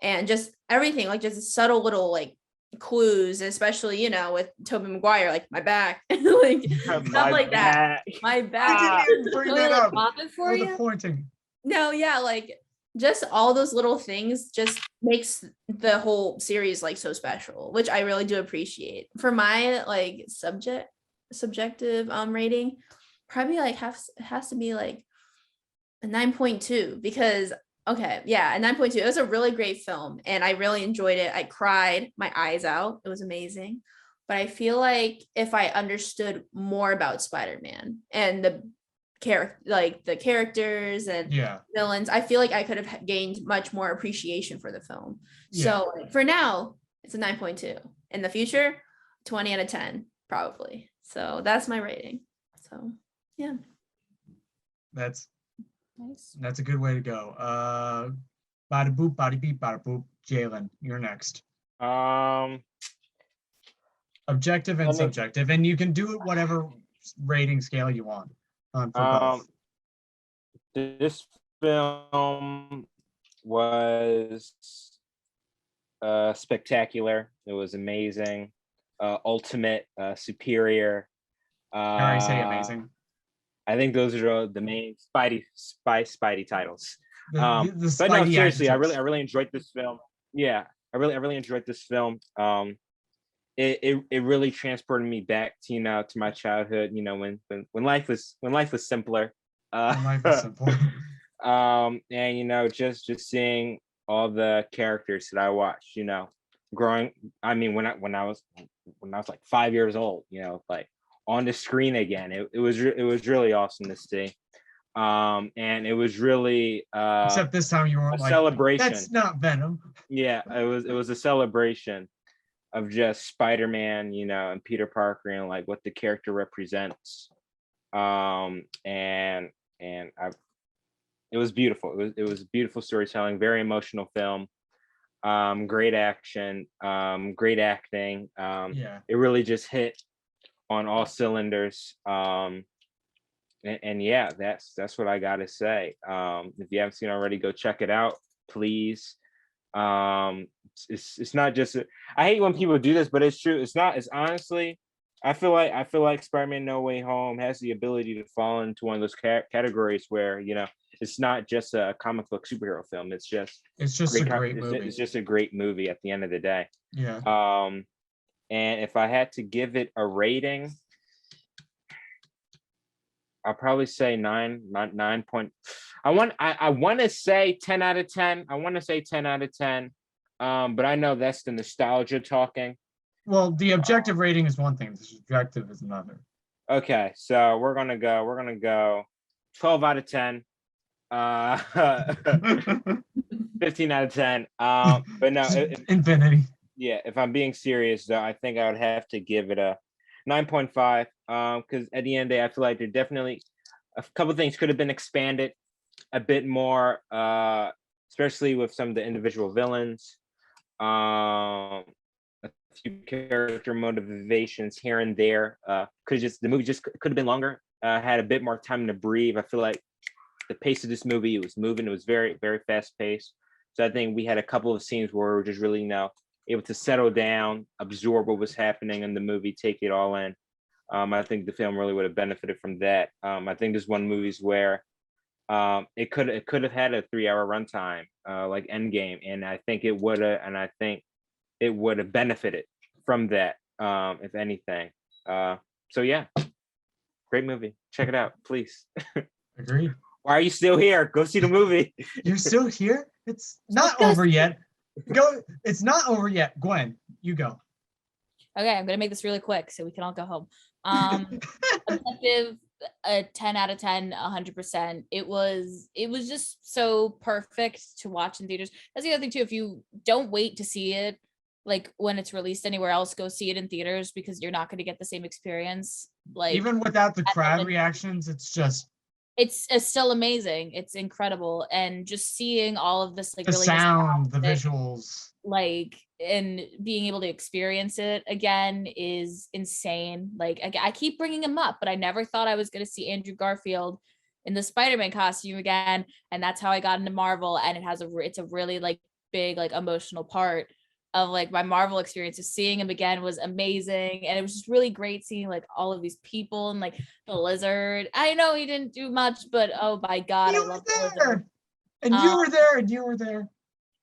and just everything, like just subtle little like clues, especially, with Tobey Maguire, like my back, like stuff like that. My I back. didn't even bring that up. Popping for Oh, the you? pointing. No, yeah, like just all those little things just makes the whole series like so special, which I really do appreciate. For my like subjective rating, probably like has to be like a 9.2 because okay, yeah, a 9.2. It was a really great film and I really enjoyed it. I cried my eyes out. It was amazing. But I feel like if I understood more about Spider-Man and the characters and villains, I feel like I could have gained much more appreciation for the film. So like, for now, it's a 9.2. In the future, 20 out of 10 probably. So that's my rating. So yeah, That's Nice. that's a good way to go. Bada boop, bada beep, bada boop. Jalen, you're next. Objective and subjective, and you can do it whatever rating scale you want for both. This film was spectacular. It was amazing, ultimate, superior. Dare I say amazing? I think those are the main Spidey titles. The But no, Spidey seriously, I adjectives. really enjoyed this film. Yeah, I really enjoyed this film. It really transported me back to to my childhood. When life was simpler. Life is simple. And just seeing all the characters that I watched. Growing. I mean, when I was like 5 years old. Like on the screen again. It was really awesome to see. And it was really Except this time you weren't a like, celebration. that's not Venom. Yeah, it was a celebration of just Spider-Man, and Peter Parker and like what the character represents. It was beautiful. It was beautiful storytelling, very emotional film. Great action, great acting. It really just hit on all cylinders. And yeah, that's what I gotta say. If you haven't seen it already, go check it out, please. It's not just I hate when people do this, but it's true. It's honestly, I feel like Spider-Man No Way Home has the ability to fall into one of those categories where it's not just a comic book superhero film. It's just a great movie. It's just a great movie at the end of the day. Yeah. And if I had to give it a rating, I'll probably say 9 point. I want to say 10 out of 10. I want to say 10 out of 10. But I know that's the nostalgia talking. Well, the objective rating is one thing. The subjective is another. Okay, so we're gonna go 12 out of 10. 15 out of 10. But no, Infinity. Yeah, if I'm being serious though, I think I would have to give it a 9.5. Because at the end of the day, I feel like there definitely a couple of things could have been expanded a bit more, especially with some of the individual villains. A few character motivations here and there. The movie just could have been longer. Had a bit more time to breathe. I feel like the pace of this movie, it was moving. It was very, very fast paced. So I think we had a couple of scenes where we were just really, able to settle down, absorb what was happening in the movie, take it all in. I think the film really would have benefited from that. I think this one movies where it could have had a 3-hour runtime, like Endgame, and I think it would have, and I think it would have benefited from that, if anything. So yeah, great movie. Check it out, please. Agreed. Why are you still here? Go see the movie. You're still here? It's not over yet. Go. It's not over yet. Gwen, you go. Okay, I'm gonna make this really quick so we can all go home. Objective, a 10 out of 10, 100%. It was just so perfect to watch in theaters. That's the other thing too. If you don't wait to see it, like when it's released anywhere else, go see it in theaters because you're not going to get the same experience. Like even without the crowd reactions, it's still amazing. It's incredible, and just seeing all of this, like the really sound, the visuals, like, and being able to experience it again is insane. Like I keep bringing him up, but I never thought I was going to see Andrew Garfield in the Spider-Man costume again, and that's how I got into Marvel. And it's a really like big like emotional part of like my Marvel experience. Of seeing him again was amazing, and it was just really great seeing like all of these people and like the lizard. I know he didn't do much, but oh my god, I love the lizard. And you were there, and you were there.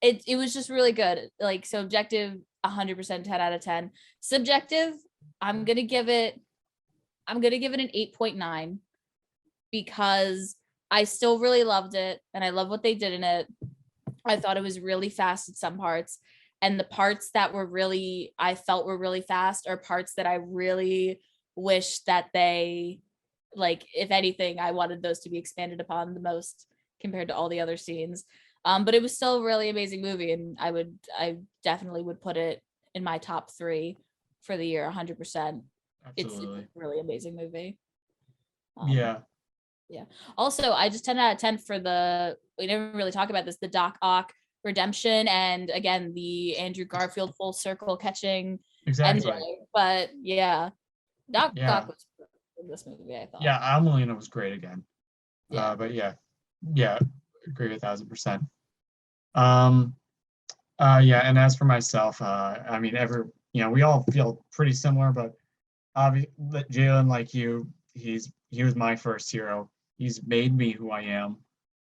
It was just really good. Like, so objective 100%, 10 out of 10. Subjective, I'm gonna give it an 8.9 because I still really loved it, and I love what they did in it. I thought it was really fast at some parts, and the parts that I felt were really fast are parts that I really wish that they, like, if anything, I wanted those to be expanded upon the most compared to all the other scenes. But it was still a really amazing movie, and I definitely would put it in my top 3 for the year, 100%. It's a really amazing movie. Yeah. Also, I just 10 out of 10 for we didn't really talk about this, the Doc Ock redemption, and again, the Andrew Garfield full circle catching. Exactly. But yeah, Doc Ock was in this movie, I thought. Yeah, Amelina was great again. Yeah. But yeah, agree 1,000%. And as for myself, I mean, we all feel pretty similar, but obviously, Jalen, like you, he was my first hero. He's made me who I am,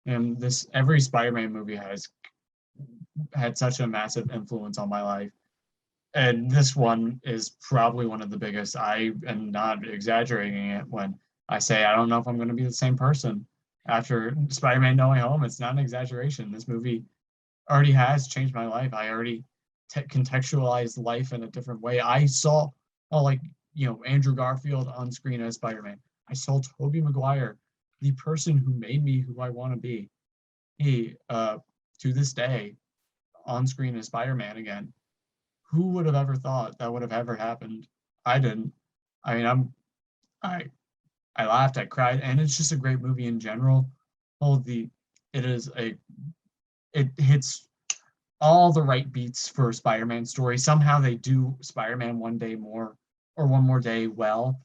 and every Spider-Man movie has had such a massive influence on my life, and this one is probably one of the biggest. I am not exaggerating it when I say I don't know if I'm going to be the same person after Spider-Man No Way Home. It's not an exaggeration. This movie already has changed my life. I already contextualized life in a different way. I saw, Andrew Garfield on screen as Spider-Man. I saw Tobey Maguire, the person who made me who I want to be. He, to this day, on screen as Spider-Man again. Who would have ever thought that would have ever happened? I didn't. I mean, I laughed, I cried, and it's just a great movie in general. It hits all the right beats for a Spider-Man story. Somehow they do Spider-Man one more day well.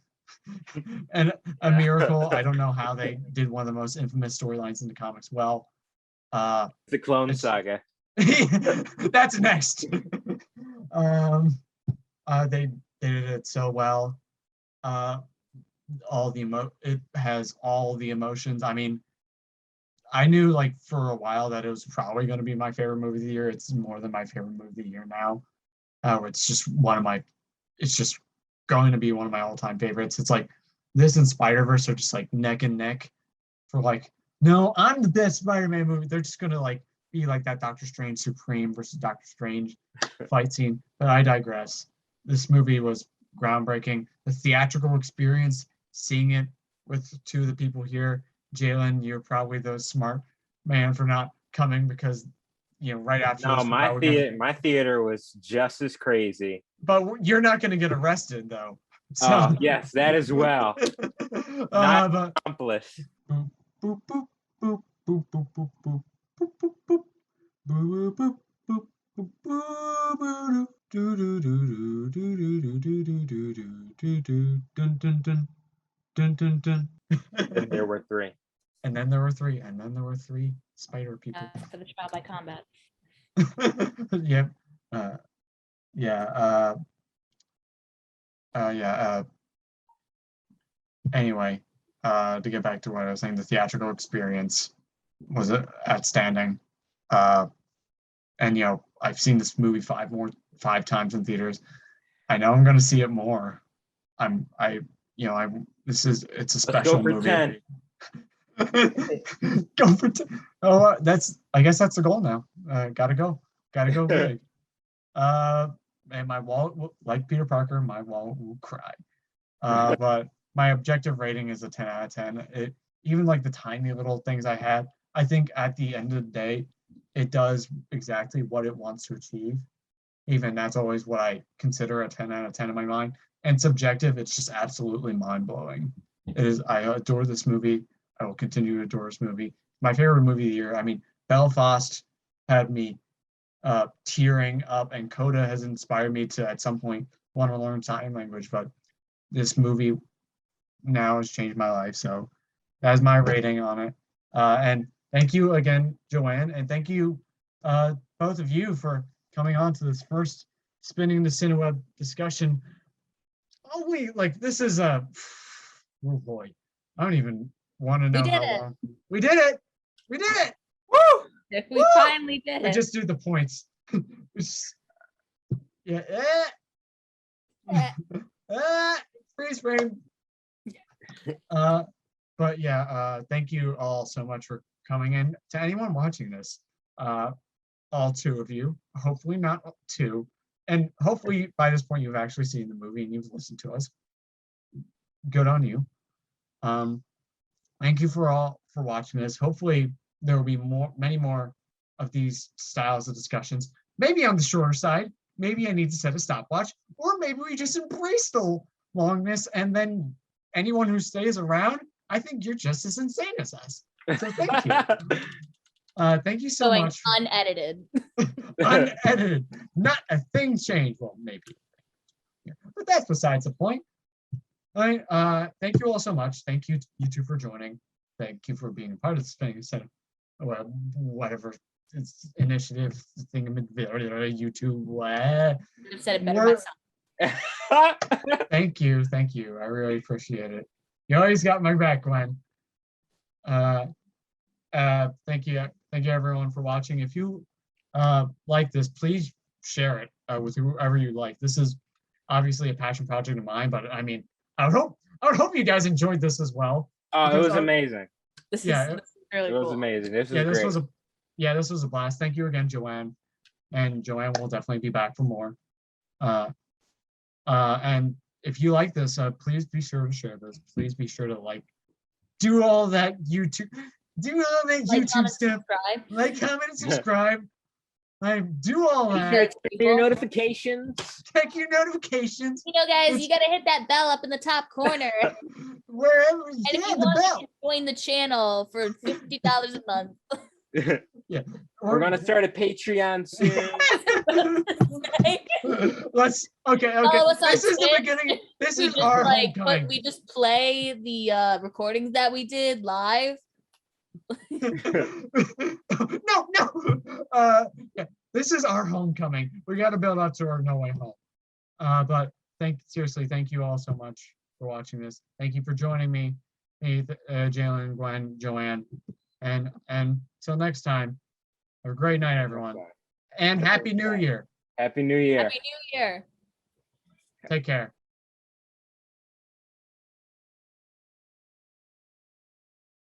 And a miracle. I don't know how they did one of the most infamous storylines in the comics well. The Clone Saga. That's next. They did it so well. It has all the emotions. I mean, I knew like for a while that it was probably going to be my favorite movie of the year. It's more than my favorite movie of the year now. It's just going to be one of my all-time favorites. It's like this and Spider-Verse are just like neck and neck for like, no, I'm the best Spider-Man movie. They're just going to like be like that Doctor Strange Supreme versus Doctor Strange fight scene. But I digress. This movie was groundbreaking. The theatrical experience, seeing it with two of the people here. Jalen, you're probably the smart man for not coming because right after No, this. my theater was just as crazy. But you're not going to get arrested, though. So, yes, that as well. Not accomplice. Boop, boop, boop, boop, boop, boop, boop, boop, boop, boop, boop, boop, boop, boop, boop, boop, do do do do do do do do do do do do dun dun dun dun dun dun. And there were three. And then there were three. And then there were three spider people. For the trial by combat. Yep. Yeah. Anyway, to get back to what I was saying, the theatrical experience was outstanding. And I've seen this movie five times in theaters. I know I'm going to see it more. It's a special movie. 10. Go for 10. Oh, I guess that's the goal now. Gotta go big. And my wallet, like Peter Parker, my wallet will cry. But my objective rating is a 10 out of 10. Even like the tiny little things I had, I think at the end of the day, it does exactly what it wants to achieve. Even that's always what I consider a 10 out of 10 in my mind. And subjective, it's just absolutely mind-blowing. I adore this movie. I will continue to adore this movie. My favorite movie of the year. I mean, Belfast had me tearing up, and Coda has inspired me to at some point want to learn sign language, but this movie now has changed my life. So that's my rating on it. And thank you again, Joann, and thank you both of you for coming on to this first Spinning the Cineweb discussion. This is oh boy, I don't even want to know how long. We did it. Woo! We finally did it. We just do the points. Yeah. Freeze frame. But yeah, thank you all so much for coming in. To anyone watching this, all two of you, hopefully not two, and hopefully by this point you've actually seen the movie and you've listened to us. Good on you. Thank you for watching this. Hopefully there will be many more of these styles of discussions. Maybe on the shorter side. Maybe I need to set a stopwatch, or maybe we just embrace the longness, and then anyone who stays around, I think you're just as insane as us. So thank you. Thank you so much. Unedited. Unedited. Not a thing changed. Well, maybe. Yeah. But that's besides the point. All right. Thank you all so much. Thank you, you two, for joining. Thank you for being a part of this thing. Instead of whatever initiative thing, YouTube. I've said it better myself. Thank you. I really appreciate it. You always got my back, Gwen. Thank you everyone for watching. If you like this, please share it with whoever you like. This is obviously a passion project of mine, but I mean, I would hope you guys enjoyed this as well. Oh, it was amazing. This is really cool. It was amazing. This was a blast. Thank you again, Joann. And Joann will definitely be back for more. And if you like this, please be sure to share this. Please be sure to do all that YouTube stuff. Subscribe. Like, comment, and subscribe. Do all that. Check your notifications. Check your notifications. Guys, you gotta hit that bell up in the top corner. Wherever. And if you want, you can join the channel for $50 a month. Yeah. We're gonna start a Patreon soon. Okay. This is the beginning. This is our homecoming. We just play the recordings that we did live. No. Yeah, this is our homecoming. We got to build up to our No Way Home. But seriously, thank you all so much for watching this. Thank you for joining me, Jalen, Gwen, Joann, and till next time. Have a great night, everyone, and Happy New Year. Happy New Year. Happy New Year. Take care.